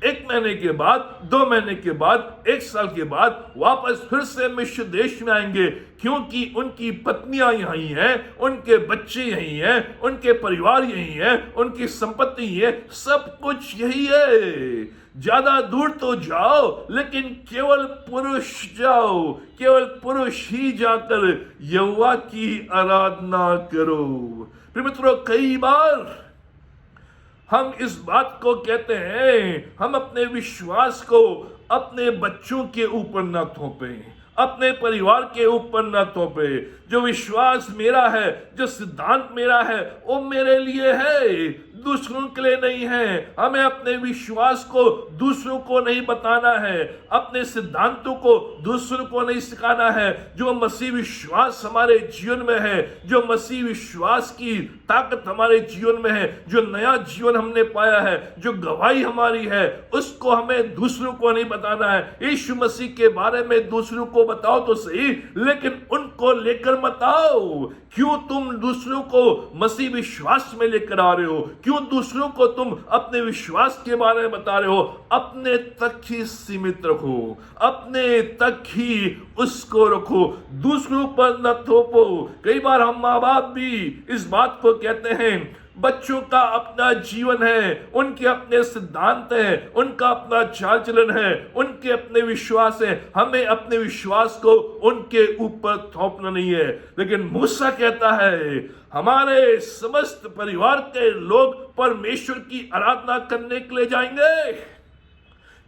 1 महीने के बाद, 2 महीने के बाद, 1 साल के बाद वापस फिर से मिस्र देश में आएंगे, क्योंकि उनकी पत्नियां यहीं हैं, उनके बच्चे यहीं हैं, उनके परिवार यहीं हैं, उनकी संपत्ति है, सब कुछ यही है। ज्यादा दूर तो जाओ, लेकिन केवल पुरुष जाओ, केवल पुरुष ही जाकर यहोवा की आराधना करो। प्रिय मित्रों, कई बार हम इस बात को कहते हैं, हम अपने विश्वास को अपने बच्चों के ऊपर न थोपें, अपने परिवार के ऊपर न थोपे। जो विश्वास मेरा है, जो सिद्धांत मेरा है, वो मेरे लिए है, दूसरों के लिए नहीं है। हमें अपने विश्वास को दूसरों को नहीं बताना है, अपने सिद्धांतों को दूसरों को नहीं सिखाना है। जो मसीह विश्वास हमारे जीवन में है, जो मसीह विश्वास की ताकत हमारे जीवन में है, जो नया जीवन हमने पाया है, जो गवाही हमारी है, उसको हमें दूसरों को नहीं बताना है। यीशु मसीह के बारे में दूसरों को बताओ तो सही, लेकिन उनको लेकर मत आओ। क्यों तुम दूसरों को मसीह विश्वास में लेकर आ रहे हो? क्यों दूसरों को तुम अपने विश्वास के बारे में बता रहे हो? अपने तक ही सीमित रखो, अपने तक ही उसको रखो, दूसरों पर न थोपो। कई बार हम माँ बाप भी इस बात को कहते हैं, बच्चों का अपना जीवन है, उनके अपने सिद्धांत हैं, उनका अपना चाल चलन है, उनके अपने विश्वास है, हमें अपने विश्वास को उनके ऊपर थोपना नहीं है। लेकिन मूसा कहता है, हमारे समस्त परिवार के लोग परमेश्वर की आराधना करने के लिए जाएंगे,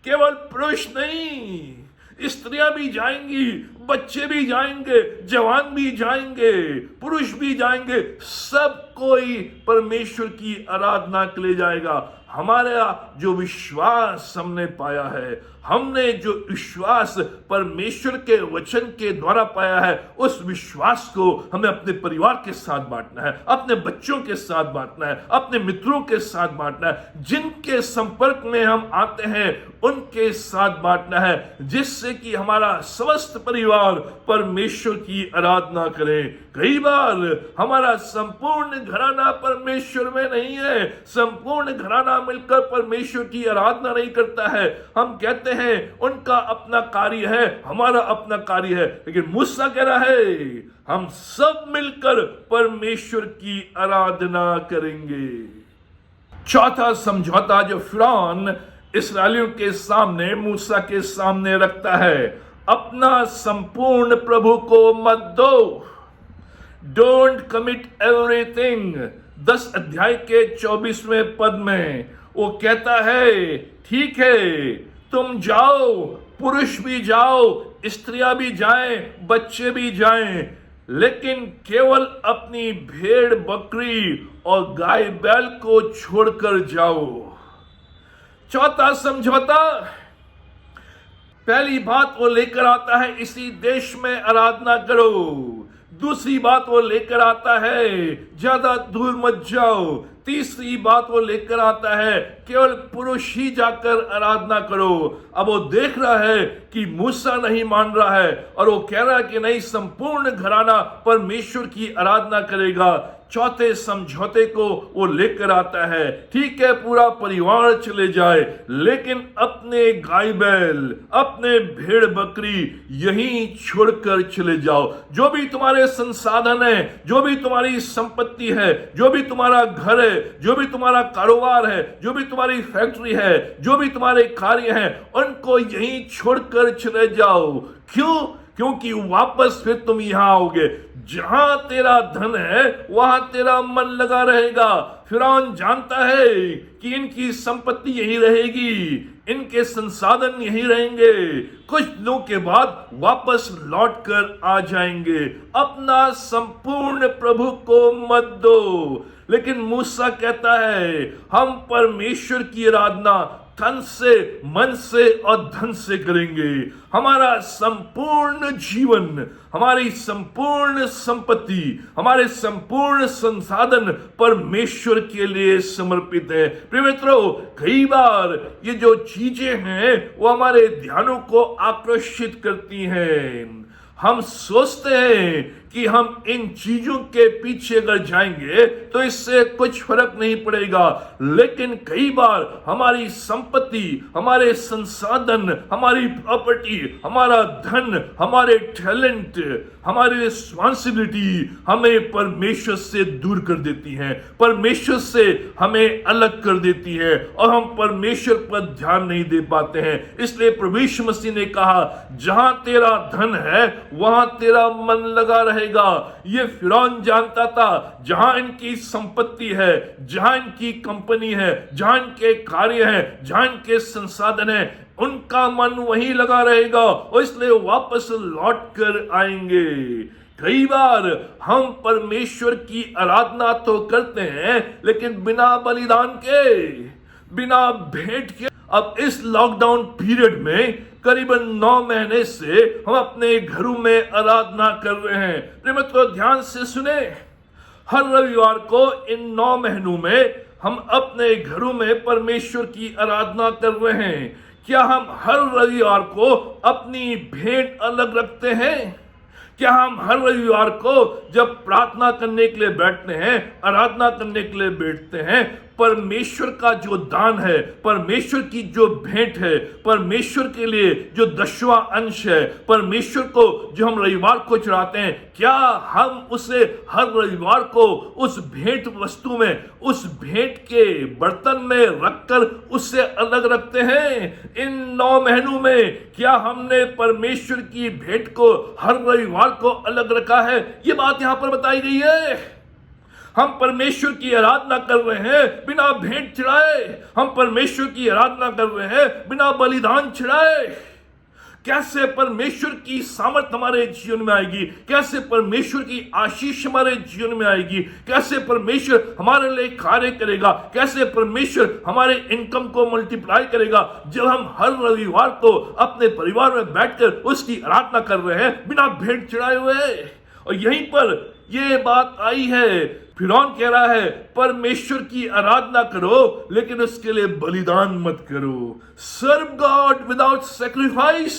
केवल पुरुष नहीं, स्त्रियां भी जाएंगी, बच्चे भी जाएंगे, जवान भी जाएंगे, पुरुष भी जाएंगे, सब कोई परमेश्वर की आराधना के लिए जाएगा। हमारा जो विश्वास हमने पाया है, हमने जो विश्वास परमेश्वर के वचन के द्वारा पाया है, उस विश्वास को हमें अपने परिवार के साथ बांटना है, अपने बच्चों के साथ बांटना है, अपने मित्रों के साथ बांटना है, जिनके संपर्क में हम आते हैं उनके साथ बांटना है, जिससे कि हमारा समस्त परिवार परमेश्वर की आराधना करे। कई बार हमारा संपूर्ण घराना परमेश्वर में नहीं है, संपूर्ण घराना मिलकर परमेश्वर की आराधना नहीं करता है। हम कहते हैं उनका अपना कार्य है, हमारा अपना कार्य है, लेकिन मूसा कह रहा है हम सब मिलकर परमेश्वर की आराधना करेंगे। चौथा समझौता जो फिरौन इस्राएलियों के सामने, मूसा के सामने रखता है, अपना संपूर्ण प्रभु को मत दो। Don't commit everything. 10 अध्याय के 24वें पद में वो कहता है ठीक है तुम जाओ, पुरुष भी जाओ, स्त्रियां भी जाएं, बच्चे भी जाएं, लेकिन केवल अपनी भेड़ बकरी और गाय बैल को छोड़कर जाओ। चौथा समझौता, पहली बात वो लेकर आता है इसी देश में आराधना करो। दूसरी बात वो लेकर आता है ज्यादा दूर मत जाओ। तीसरी बात वो लेकर आता है केवल पुरुष ही जाकर आराधना करो। अब वो देख रहा है कि मूसा नहीं मान रहा है और वो कह रहा है कि नहीं, संपूर्ण घराना परमेश्वर की आराधना करेगा। चौथे समझौते को वो लेकर आता है, ठीक है पूरा परिवार चले जाए, लेकिन अपने गाय बैल, अपने भेड़ बकरी यहीं छोड़कर चले जाओ। जो भी तुम्हारे संसाधन है, जो भी तुम्हारी संपत्ति है, जो भी तुम्हारा घर है, जो भी तुम्हारा कारोबार है, जो भी तुम्हारी फैक्ट्री है, जो भी तुम्हारे कार्य हैं, उनको यहीं छोड़कर चले जाओ। क्यों? क्योंकि वापस फिर तुम यहां आओगे। जहां तेरा धन है वहां तेरा मन लगा रहेगा। फिरौन जानता है कि इनकी संपत्ति यही रहेगी, इनके संसाधन यही रहेंगे, कुछ दिनों के बाद वापस लौट कर आ जाएंगे। अपना संपूर्ण प्रभु को मत दो। लेकिन मूसा कहता है हम परमेश्वर की आराधना तन से, मन से और धन से करेंगे। हमारा संपूर्ण जीवन, हमारी संपूर्ण संपत्ति, हमारे संपूर्ण संसाधन परमेश्वर के लिए समर्पित है। प्रिय मित्रों, कई बार ये जो चीजें हैं वो हमारे ध्यानों को आकर्षित करती हैं। हम सोचते हैं कि हम इन चीजों के पीछे अगर जाएंगे तो इससे कुछ फर्क नहीं पड़ेगा, लेकिन कई बार हमारी संपत्ति, हमारे संसाधन, हमारी प्रॉपर्टी, हमारा धन, हमारे टैलेंट, हमारी रिस्पॉन्सिबिलिटी हमें परमेश्वर से दूर कर देती हैं, परमेश्वर से हमें अलग कर देती है और हम परमेश्वर पर ध्यान नहीं दे पाते हैं। इसलिए प्रभु यीशु मसीह ने कहा जहां तेरा धन है वहां तेरा मन लगा रहेगा। ये फिरौन जानता था जहां इनकी संपत्ति है, जहां इनकी कंपनी है, जहां इनके कार्य है, जहां इनके संसाधन है, उनका मन वहीं लगा रहेगा और इसलिए वापस लौट कर आएंगे। कई बार हम परमेश्वर की आराधना तो करते हैं लेकिन बिना बलिदान के, बिना भेंट के। अब इस लॉकडाउन पीरियड में करीबन 9 महीने से हम अपने घरों में आराधना कर रहे हैं। प्रिय मित्रों, ध्यान से सुने, हर रविवार को इन 9 महीनों में हम अपने घरों में परमेश्वर की आराधना कर रहे हैं। क्या हम हर रविवार को अपनी भेंट अलग रखते हैं? क्या हम हर रविवार को जब प्रार्थना करने के लिए बैठते हैं, आराधना करने के लिए बैठते हैं, परमेश्वर का जो दान है, परमेश्वर की जो भेंट है, परमेश्वर के लिए जो 10वां अंश है, परमेश्वर को जो हम रविवार को चढ़ाते हैं, क्या हम उसे हर रविवार को उस भेंट वस्तु में, उस भेंट के बर्तन में रखकर उससे अलग रखते हैं? इन 9 महीनों में क्या हमने परमेश्वर की भेंट को हर रविवार को अलग रखा है? ये बात यहां पर बताई गई है। हम परमेश्वर की आराधना कर रहे हैं बिना भेंट चढ़ाए, हम परमेश्वर की आराधना कर रहे हैं बिना बलिदान चढ़ाए। कैसे परमेश्वर की सामर्थ हमारे जीवन में आएगी, कैसे परमेश्वर की आशीष हमारे जीवन में आएगी, कैसे परमेश्वर हमारे लिए कार्य करेगा, कैसे परमेश्वर हमारे इनकम को मल्टीप्लाई करेगा जब हम हर रविवार को अपने परिवार में बैठकर उसकी आराधना कर रहे हैं बिना भेंट चढ़ाए हुए। और यहीं पर यह बात आई है, फिरौन कह रहा है परमेश्वर की आराधना करो लेकिन उसके लिए बलिदान मत करो। Serve God without sacrifice.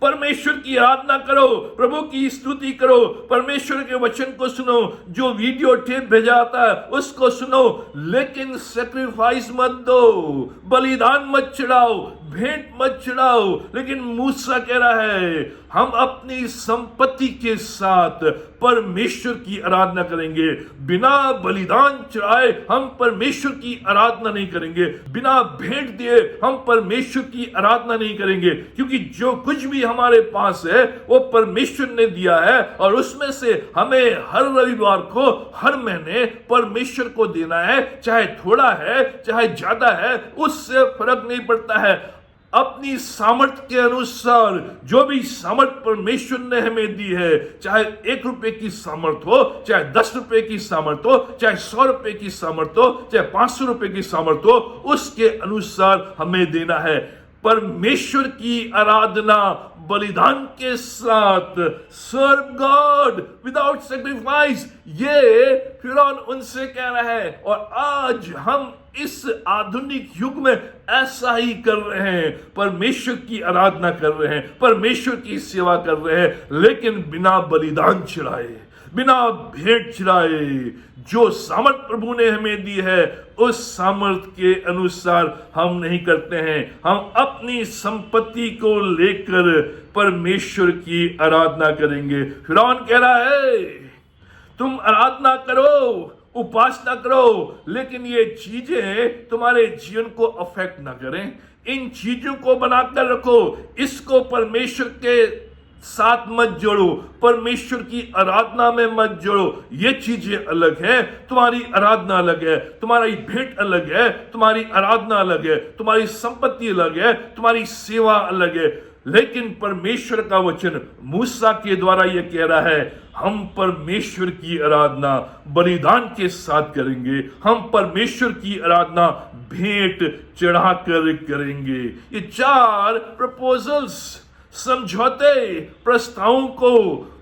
परमेश्वर की आराधना करो, प्रभु की स्तुति करो, परमेश्वर के वचन को सुनो, जो वीडियो टेप भेजा आता है उसको सुनो, लेकिन सैक्रिफाइस मत दो, बलिदान मत चढ़ाओ, भेंट मत चढ़ाओ। लेकिन मूसा कह रहा है हम अपनी संपत्ति के साथ परमेश्वर की आराधना करेंगे, बिना बलिदान चढ़ाए हम परमेश्वर की आराधना नहीं करेंगे, बिना भेंट दिए हम परमेश्वर की आराधना नहीं करेंगे, क्योंकि जो कुछ भी हमारे पास है वो परमेश्वर ने दिया है और उसमें से हमें हर रविवार को, हर महीने परमेश्वर को देना है। चाहे थोड़ा है चाहे ज्यादा है, उससे फर्क नहीं पड़ता है। अपनी सामर्थ्य के अनुसार जो भी सामर्थ परमेश्वर ने हमें दी है, चाहे 1 रुपए की सामर्थ हो, चाहे 10 रुपए की सामर्थ हो, चाहे 100 रुपए की सामर्थ हो, चाहे 500 रुपए की सामर्थ हो, उसके अनुसार हमें देना है। परमेश्वर की आराधना बलिदान के साथ, सर्व गॉड विदाउट सैक्रिफाइस, ये फिरौन उनसे कह रहा है। और आज हम इस आधुनिक युग में ऐसा ही कर रहे हैं, परमेश्वर की आराधना कर रहे हैं, परमेश्वर की सेवा कर रहे हैं, लेकिन बिना बलिदान चढ़ाए, बिना भेंट चढ़ाए। जो सामर्थ प्रभु ने हमें दी है उस सामर्थ के अनुसार हम नहीं करते हैं। हम अपनी संपत्ति को लेकर परमेश्वर की आराधना करेंगे। फिरौन कह रहा है तुम आराधना करो, उपासना करो, लेकिन ये चीजें तुम्हारे जीवन को अफेक्ट ना करें। इन चीजों को बनाकर रखो, इसको परमेश्वर के साथ मत जोड़ो, परमेश्वर की आराधना में मत जोड़ो। ये चीजें अलग है, तुम्हारी आराधना अलग है, तुम्हारी भेंट अलग है, तुम्हारी आराधना अलग है, तुम्हारी संपत्ति अलग है, तुम्हारी सेवा अलग है। लेकिन परमेश्वर का वचन मूसा के द्वारा यह कह रहा है हम परमेश्वर की आराधना बलिदान के साथ करेंगे, हम परमेश्वर की आराधना भेंट चढ़ाकर करेंगे। ये 4 प्रपोजल्स, समझौते, प्रस्तावों को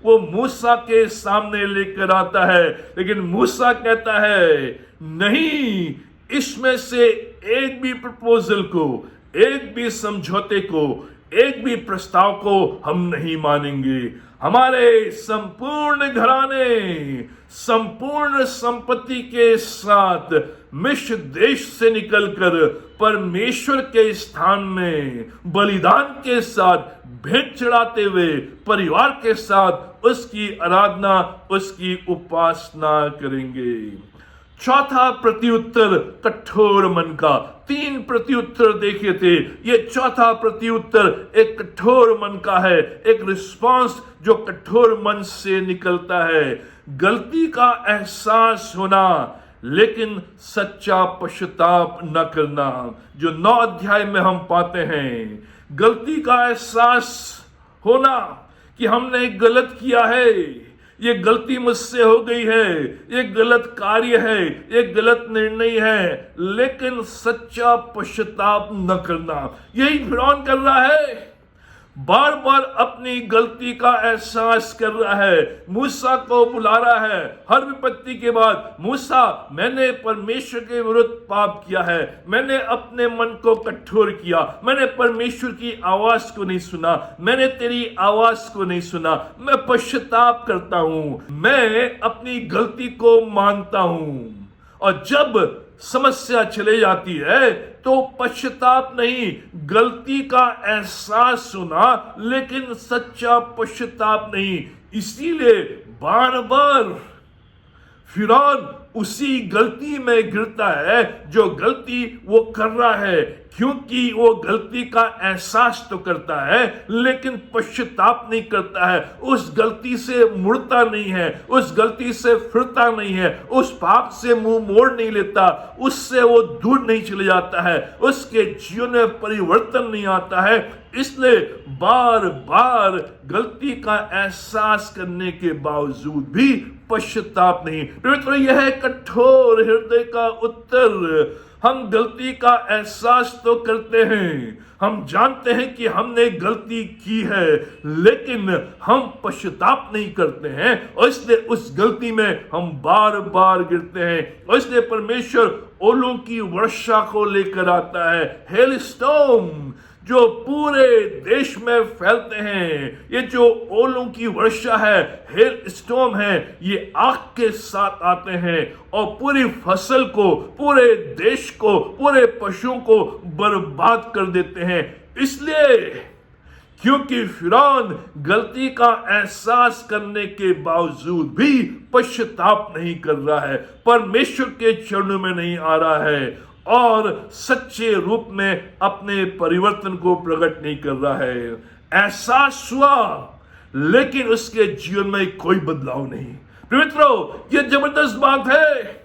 वो मूसा के सामने लेकर आता है, लेकिन मूसा कहता है नहीं, इसमें से एक भी प्रपोजल को, एक भी समझौते को, एक भी प्रस्ताव को हम नहीं मानेंगे। हमारे संपूर्ण घराने, संपूर्ण संपत्ति के साथ मिस्र देश से निकलकर परमेश्वर के स्थान में बलिदान के साथ भेंट चढ़ाते हुए परिवार के साथ उसकी आराधना, उसकी उपासना करेंगे। चौथा प्रत्युत्तर कठोर मन का। 3 प्रत्युत्तर देखे थे, ये चौथा प्रत्युत्तर एक कठोर मन का है, एक रिस्पांस जो कठोर मन से निकलता है। गलती का एहसास होना लेकिन सच्चा पश्चाताप न करना, जो 9 अध्याय में हम पाते हैं। गलती का एहसास होना कि हमने गलत किया है, ये गलती मुझसे हो गई है, ये गलत कार्य है, ये गलत निर्णय है, लेकिन सच्चा पश्चाताप न करना। यही फिरौन कर रहा है, बार बार अपनी गलती का एहसास कर रहा है, मूसा को बुला रहा है हर विपत्ति के बाद। मूसा, मैंने परमेश्वर के विरुद्ध पाप किया है, मैंने अपने मन को कठोर किया, मैंने परमेश्वर की आवाज को नहीं सुना, मैंने तेरी आवाज को नहीं सुना, मैं पश्चाताप करता हूं, मैं अपनी गलती को मानता हूं। और जब समस्या चले जाती है तो पश्चाताप नहीं, गलती का एहसास होना लेकिन सच्चा पश्चाताप नहीं। इसीलिए बार बार फिरौन उसी गलती में गिरता है जो गलती वो कर रहा है। क्योंकि वो गलती का एहसास तो करता है लेकिन पश्चाताप नहीं करता है, उस गलती से मुड़ता नहीं है, उस गलती से फिरता नहीं है, उस पाप से मुंह मोड़ नहीं लेता, उससे वो दूर नहीं चले जाता है, उसके जीवन में परिवर्तन नहीं आता है। इसलिए बार बार गलती का एहसास करने के बावजूद भी पश्चाताप नहीं। पवित्र, यह है कठोर हृदय का उत्तर। हम गलती का एहसास तो करते हैं, हम जानते हैं कि हमने गलती की है, लेकिन हम पश्चाताप नहीं करते हैं और इसलिए उस गलती में हम बार बार गिरते हैं। और इसलिए परमेश्वर ओलों की वर्षा को लेकर आता है, हेल स्टॉर्म, जो पूरे देश में फैलते हैं। ये जो ओलों की वर्षा है, हेल स्टॉर्म है, ये आग के साथ आते हैं और पूरी फसल को, पूरे देश को, पूरे पशुओं को बर्बाद कर देते हैं। इसलिए क्योंकि फिरौन गलती का एहसास करने के बावजूद भी पश्चाताप नहीं कर रहा है, परमेश्वर के चरणों में नहीं आ रहा है और सच्चे रूप में अपने परिवर्तन को प्रकट नहीं कर रहा है। एहसास हुआ लेकिन उसके जीवन में कोई बदलाव नहीं। मित्रों, यह जबरदस्त बात है।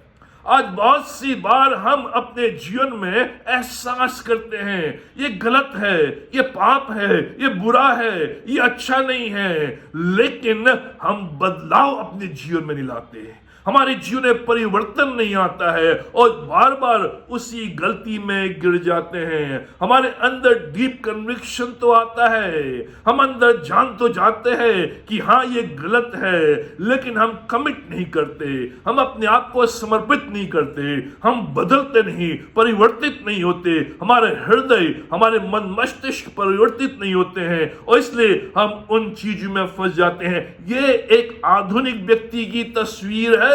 आज बहुत सी बार हम अपने जीवन में एहसास करते हैं ये गलत है, ये पाप है, ये बुरा है, ये अच्छा नहीं है, लेकिन हम बदलाव अपने जीवन में नहीं लाते, हमारे जीवन में परिवर्तन नहीं आता है और बार बार उसी गलती में गिर जाते हैं। हमारे अंदर डीप कन्विक्शन तो आता है, हम अंदर जान तो जाते हैं कि हाँ ये गलत है, लेकिन हम कमिट नहीं करते, हम अपने आप को समर्पित नहीं करते, हम बदलते नहीं, परिवर्तित नहीं होते, हमारे हृदय, हमारे मन मस्तिष्क परिवर्तित नहीं होते हैं और इसलिए हम उन चीजों में फंस जाते हैं। ये एक आधुनिक व्यक्ति की तस्वीर है।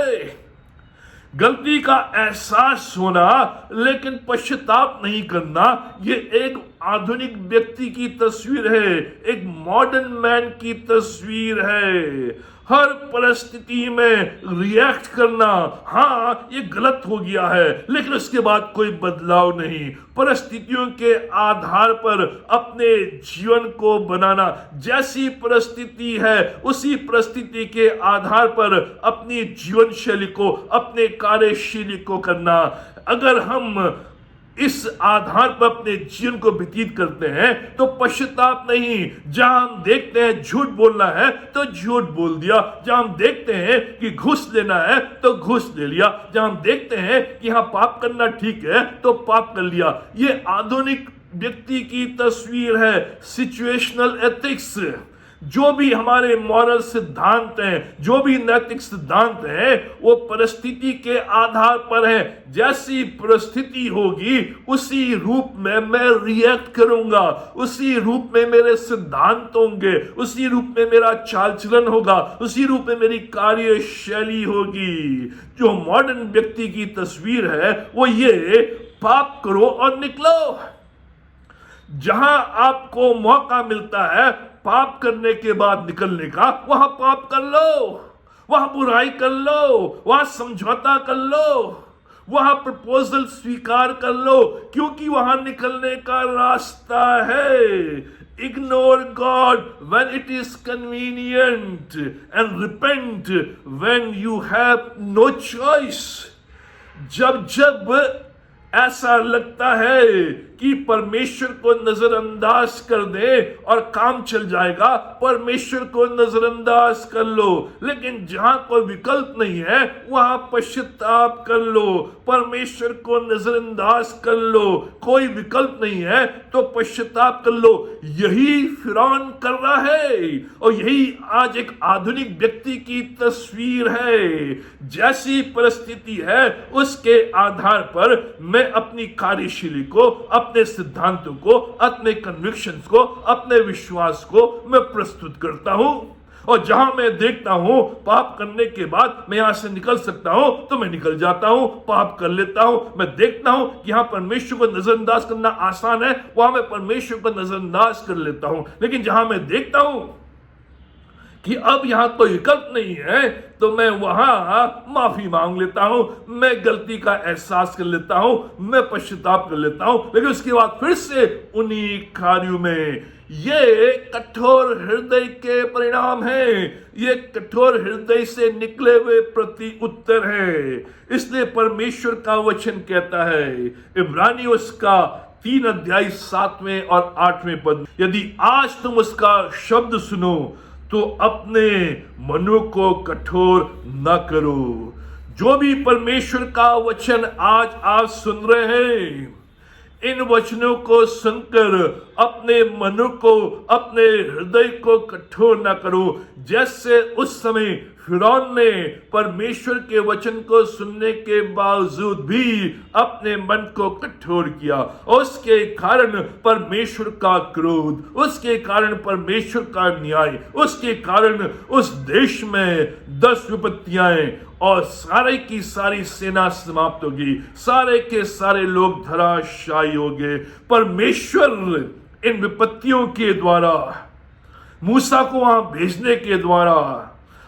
गलती का एहसास होना लेकिन पश्चाताप नहीं करना, ये एक आधुनिक व्यक्ति की तस्वीर है, एक मॉडर्न मैन की तस्वीर है। हर परिस्थिति में रिएक्ट करना, हाँ ये गलत हो गया है, लेकिन उसके बाद कोई बदलाव नहीं। परिस्थितियों के आधार पर अपने जीवन को बनाना, जैसी परिस्थिति है उसी परिस्थिति के आधार पर अपनी जीवन शैली को, अपने कार्यशैली को करना। अगर हम इस आधार पर अपने जीवन को व्यतीत करते हैं तो पश्चाताप नहीं। जहां हम देखते हैं झूठ बोलना है तो झूठ बोल दिया, जहां हम देखते हैं कि घूस लेना है तो घूस ले लिया, जहां हम देखते हैं कि यहां पाप करना ठीक है तो पाप कर लिया। ये आधुनिक व्यक्ति की तस्वीर है। सिचुएशनल एथिक्स, जो भी हमारे मॉरल सिद्धांत हैं, जो भी नैतिक सिद्धांत हैं, वो परिस्थिति के आधार पर है। जैसी परिस्थिति होगी उसी रूप में मैं रिएक्ट करूंगा, उसी रूप में मेरे सिद्धांत होंगे, उसी रूप में मेरा चाल चलन होगा, उसी रूप में मेरी कार्यशैली होगी। जो मॉडर्न व्यक्ति की तस्वीर है वो ये, पाप करो और निकलो। जहां आपको मौका मिलता है पाप करने के बाद निकलने का, वहां पाप कर लो, वहां बुराई कर लो, वहां समझौता कर लो, वहां प्रपोजल स्वीकार कर लो, क्योंकि वहां निकलने का रास्ता है। Ignore God when it is convenient and repent when you have no choice. जब ऐसा लगता है कि परमेश्वर को नजरअंदाज कर दे और काम चल जाएगा, परमेश्वर को नजरअंदाज कर लो। लेकिन जहां कोई विकल्प नहीं है वहां पश्चाताप कर लो, परमेश्वर को नजरअंदाज कर लो। कोई विकल्प नहीं है तो पश्चाताप कर लो। यही फिरौन कर रहा है और यही आज एक आधुनिक व्यक्ति की तस्वीर है। जैसी परिस्थिति है उसके आधार पर मैं अपनी कार्यशैली को, अपने सिद्धांतों को, अपने कन्विक्शंस को, अपने विश्वास को मैं प्रस्तुत करता हूं। और जहां मैं देखता हूं पाप करने के बाद मैं यहां से निकल सकता हूं तो मैं निकल जाता हूं, पाप कर लेता हूं। मैं देखता हूं कि यहां परमेश्वर को नजरअंदाज करना आसान है, वहां मैं परमेश्वर को नजरअंदाज कर लेता हूं। लेकिन जहां मैं देखता हूं कि अब यहां कोई विकल्प नहीं है, तो मैं वहां माफी मांग लेता हूं, मैं गलती का एहसास कर लेता हूं, मैं पश्चाताप कर लेता हूं, लेकिन उसके बाद फिर से उन्हीं कार्यों में ये कठोर हृदय के परिणाम है, ये कठोर हृदय से निकले हुए प्रति उत्तर है। इसलिए परमेश्वर का वचन कहता है, इब्रानी उसका 3 अध्याय 7वें और 8वें पद, यदि आज तुम उसका शब्द सुनो तो अपने मनों को कठोर न करो। जो भी परमेश्वर का वचन आज आप सुन रहे हैं, इन वचनों को सुनकर अपने मन को, अपने हृदय को कठोर ना करो, जैसे उस समय फिरौन ने परमेश्वर के वचन को सुनने के बावजूद भी अपने मन को कठोर किया। उसके कारण परमेश्वर का क्रोध, उसके कारण परमेश्वर का न्याय, उसके कारण उस देश में 10 विपत्तियां और सारे की सारी सेना समाप्त होगी, सारे के सारे लोग धराशायी हो गए। परमेश्वर इन विपत्तियों के द्वारा, मूसा को वहां भेजने के द्वारा,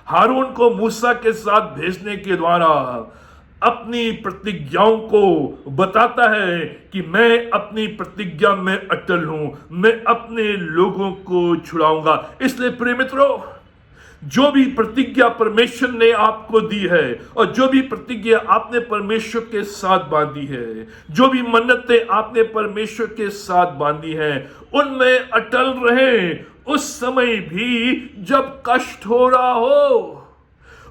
हारून को मूसा के साथ भेजने के द्वारा अपनी प्रतिज्ञाओं को बताता है कि मैं अपनी प्रतिज्ञा में अटल हूं, मैं अपने लोगों को छुड़ाऊंगा। इसलिए प्रिय मित्रों, जो भी प्रतिज्ञा परमेश्वर ने आपको दी है और जो भी प्रतिज्ञा आपने परमेश्वर के साथ बांधी है, जो भी मन्नतें आपने परमेश्वर के साथ बांधी हैं, उनमें अटल रहें। उस समय भी जब कष्ट हो रहा हो,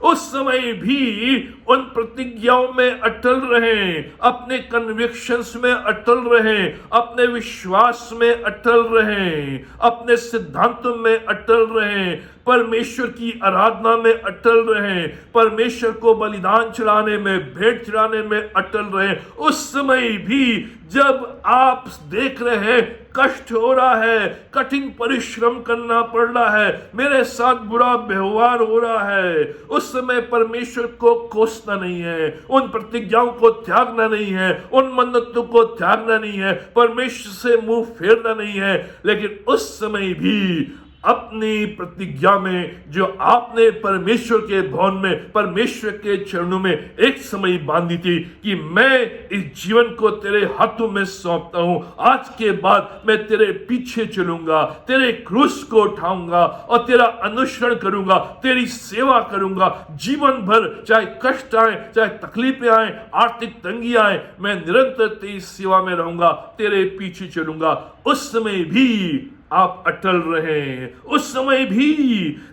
उस समय भी उन प्रतिज्ञाओं में अटल रहें, अपने कन्विक्शंस में अटल रहें, अपने विश्वास में अटल रहें, अपने सिद्धांतों में अटल रहें, परमेश्वर की आराधना में अटल रहें, परमेश्वर को बलिदान चढ़ाने में, भेंट चढ़ाने में अटल रहें। उस समय भी जब आप देख रहे हैं कष्ट हो रहा है, कठिन परिश्रम करना पड़ रहा है, मेरे साथ बुरा व्यवहार हो रहा है, उस समय परमेश्वर को कोसना नहीं है, उन प्रतिज्ञाओं को त्यागना नहीं है, उन मन्नतों को त्यागना नहीं है, परमेश्वर से मुंह फेरना नहीं है, लेकिन उस समय भी अपनी प्रतिज्ञा में जो आपने परमेश्वर के भवन में, परमेश्वर के चरणों में एक समय बांधी थी कि मैं इस जीवन को तेरे हाथों में सौंपता हूं, आज के बाद मैं तेरे पीछे चलूंगा, तेरे क्रूस को उठाऊंगा और तेरा अनुसरण करूंगा, तेरी सेवा करूंगा जीवन भर, चाहे कष्ट आए, चाहे तकलीफें आए, आर्थिक तंगी आए, मैं निरंतर तेरी सेवा में रहूंगा, तेरे पीछे चलूंगा। उस समय भी आप अटल रहे। उस समय भी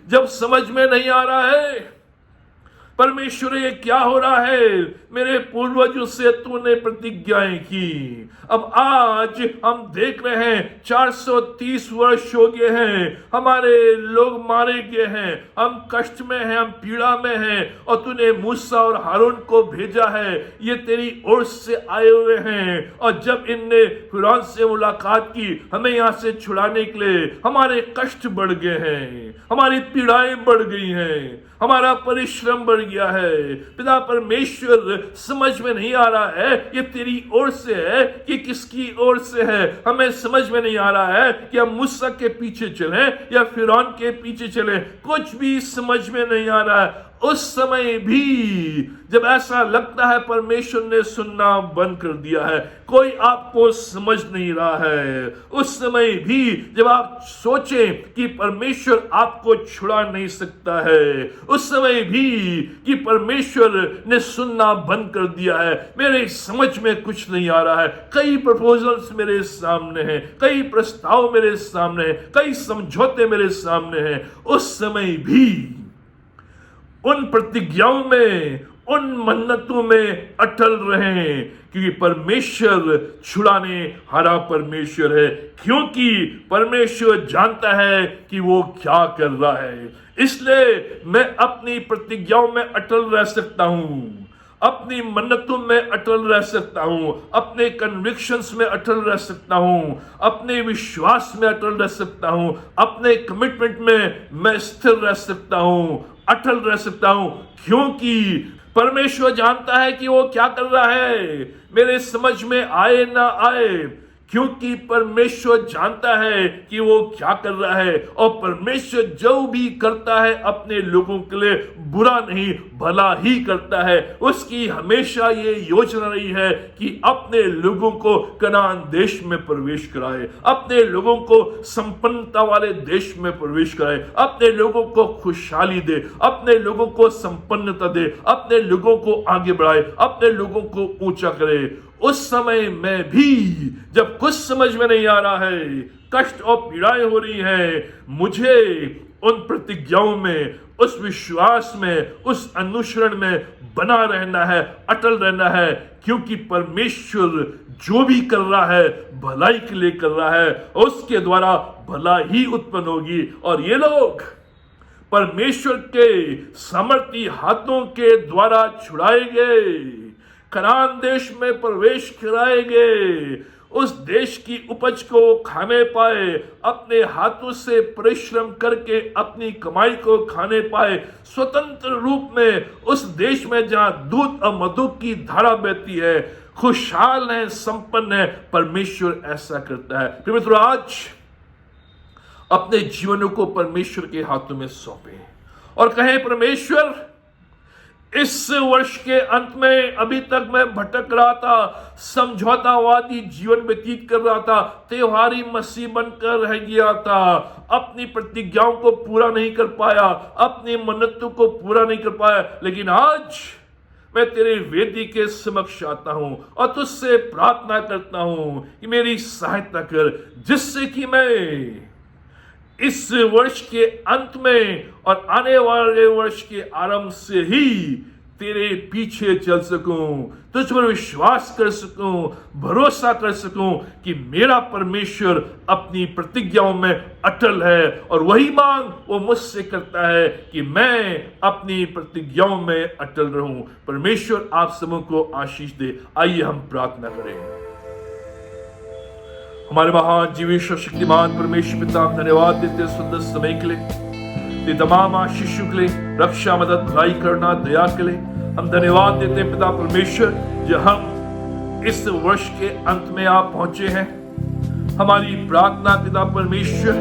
जब समझ में नहीं आ रहा है परमेश्वर ये क्या हो रहा है, मेरे पूर्वजों से तूने प्रतिज्ञाएं की, अब आज हम देख रहे हैं 430 वर्ष हो गए हैं, हमारे लोग मारे गए हैं, हम कष्ट में हैं, हम पीड़ा में हैं, और तूने मूसा और हारून को भेजा है, ये तेरी ओर से आए हुए हैं, और जब इनने फिरौन से मुलाकात की, हमें यहां से छुड़ाने के लिए हमारे कष्ट बढ़ गए हैं, हमारी पीड़ाएं बढ़ गई हैं, हमारा परिश्रम बढ़ गया है। पिता परमेश्वर समझ में नहीं आ रहा है ये तेरी ओर से है कि किसकी ओर से है, हमें समझ में नहीं आ रहा है कि हम मूसा के पीछे चलें या फिरौन के पीछे चलें, कुछ भी समझ में नहीं आ रहा है। उस समय भी जब ऐसा लगता है परमेश्वर ने सुनना बंद कर दिया है, कोई आपको समझ नहीं रहा है, उस समय भी जब आप सोचें कि परमेश्वर आपको छुड़ा नहीं सकता है, उस समय भी कि परमेश्वर ने सुनना बंद कर दिया है, मेरे समझ में कुछ नहीं आ रहा है, कई प्रपोजल्स मेरे सामने हैं, कई प्रस्ताव मेरे सामने हैं, कई समझौते मेरे सामने हैं, उस समय भी उन प्रतिज्ञाओं में, उन मन्नतों में अटल रहें, क्योंकि परमेश्वर छुड़ाने हारा परमेश्वर है, क्योंकि परमेश्वर जानता है कि वो क्या कर रहा है। इसलिए मैं अपनी प्रतिज्ञाओं में अटल रह सकता हूं, अपनी मन्नतों में अटल रह सकता हूं, अपने कन्विक्शंस में अटल रह सकता हूं, अपने विश्वास में अटल रह सकता हूं, अपने कमिटमेंट में मैं स्थिर रह सकता हूं, अटल रह सकता हूं, क्योंकि परमेश्वर जानता है कि वो क्या कर रहा है, मेरे समझ में आए ना आए, क्योंकि परमेश्वर जानता है कि वो क्या कर रहा है, और परमेश्वर जो भी करता है अपने लोगों के लिए बुरा नहीं भला ही करता है। उसकी हमेशा ये योजना रही है कि अपने लोगों को कनान देश में प्रवेश कराए, अपने लोगों को संपन्नता वाले देश में प्रवेश कराए, अपने लोगों को खुशहाली दे, अपने लोगों को संपन्नता दे, अपने लोगों को आगे बढ़ाए, अपने लोगों को ऊंचा करे। उस समय में भी जब कुछ समझ में नहीं आ रहा है, कष्ट और पीड़ाएं हो रही हैं, मुझे उन प्रतिज्ञाओं में, उस विश्वास में, उस अनुसरण में बना रहना है, अटल रहना है, क्योंकि परमेश्वर जो भी कर रहा है भलाई के लिए कर रहा है, उसके द्वारा भला ही उत्पन्न होगी। और ये लोग परमेश्वर के सामर्थी हाथों के द्वारा छुड़ाए गए, कनान देश में प्रवेश कराए गए, उस देश की उपज को खाने पाए, अपने हाथों से परिश्रम करके अपनी कमाई को खाने पाए, स्वतंत्र रूप में उस देश में जहां दूध और मधु की धारा बहती है, खुशहाल है, संपन्न है। परमेश्वर ऐसा करता है। प्रिय मित्रों, आज अपने जीवनों को परमेश्वर के हाथों में सौंपे और कहें, परमेश्वर, इस वर्ष के अंत में अभी तक मैं भटक रहा था, समझौतावादी जीवन व्यतीत कर रहा था, त्योहारी मसीह बनकर रह गया था, अपनी प्रतिज्ञाओं को पूरा नहीं कर पाया, अपनी मन्नतों को पूरा नहीं कर पाया, लेकिन आज मैं तेरे वेदी के समक्ष आता हूं और तुझसे प्रार्थना करता हूं कि मेरी सहायता कर, जिससे कि मैं इस वर्ष के अंत में और आने वाले वर्ष के आरंभ से ही तेरे पीछे चल सकूं, तुझ पर विश्वास कर सकूं, भरोसा कर सकूं कि मेरा परमेश्वर अपनी प्रतिज्ञाओं में अटल है, और वही मांग वो मुझसे करता है कि मैं अपनी प्रतिज्ञाओं में अटल रहूं। परमेश्वर आप सबों को आशीष दे। आइए हम प्रार्थना करें। हमारे महान जीवेश्वर शक्तिमान परमेश्वर पिता, धन्यवाद देते सुंदर समय के लिए, तमाम आशीषों के लिए, रक्षा, मदद, भलाई, करुणा, दया के लिए हम धन्यवाद देते हैं पिता परमेश्वर, जो हम इस वर्ष के अंत में आप पहुंचे हैं। हमारी प्रार्थना पिता परमेश्वर,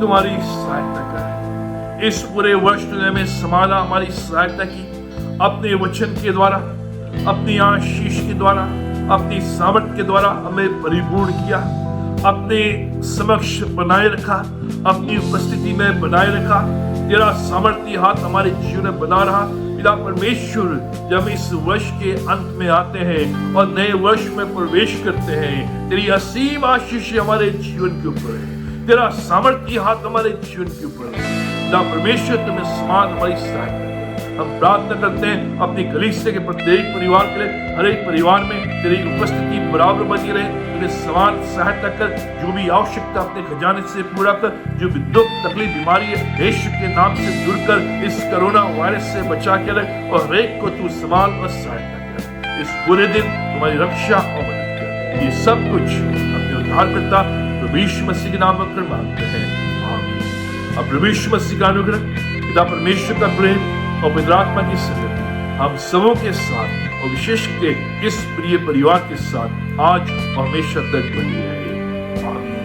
तुम्हारी सहायता करें। इस पूरे वर्ष तुमने हमें संभाला, हमारी सहायता की, अपने वचन के द्वारा, अपनी आशीष के द्वारा, अपनी सामर्थ के द्वारा हमें परिपूर्ण किया, अपने समक्ष बनाए रखा, अपनी उपस्थिति में बनाए रखा। तेरा सामर्थी हाथ हमारे जीवन में बना रहा। पिता परमेश्वर, जब हम इस वर्ष के अंत में आते हैं और नए वर्ष में प्रवेश करते हैं, तेरी असीम आशीष हमारे जीवन के ऊपर है, तेरा सामर्थी हाथ हमारे जीवन के ऊपर है। पिता परमेश्वर, तुम्हें समान हमारी सहायता। हम प्रार्थना करते हैं अपनी कलीसिया के प्रत्येक परिवार के लिए, हर एक परिवार में तेरी उपस्थिति बराबर बनी रहे, तेरे समान सहायता कर, जो भी आवश्यकता अपने खजाने से पूरा कर, जो भी दुख तकलीफ बीमारी है यीशु के नाम से दूर कर, इस कोरोना वायरस से बचा के रख, और हर एक को तू संभाल और सहायता कर। इस पूरे दिन तुम्हारी रक्षा और मदद कर। ये सब कुछ अपने उद्धारकर्ता प्रभु यीशु मसीह के नाम पर मांगते हैं, आमीन। अब प्रभु यीशु मसीह का अनुग्रह, पिता परमेश्वर का प्रेम और पवित्र आत्मा की संगति हम सबों के साथ और विशेष के इस प्रिय परिवार के साथ आज और हमेशा तक बनी रहे, आमीन।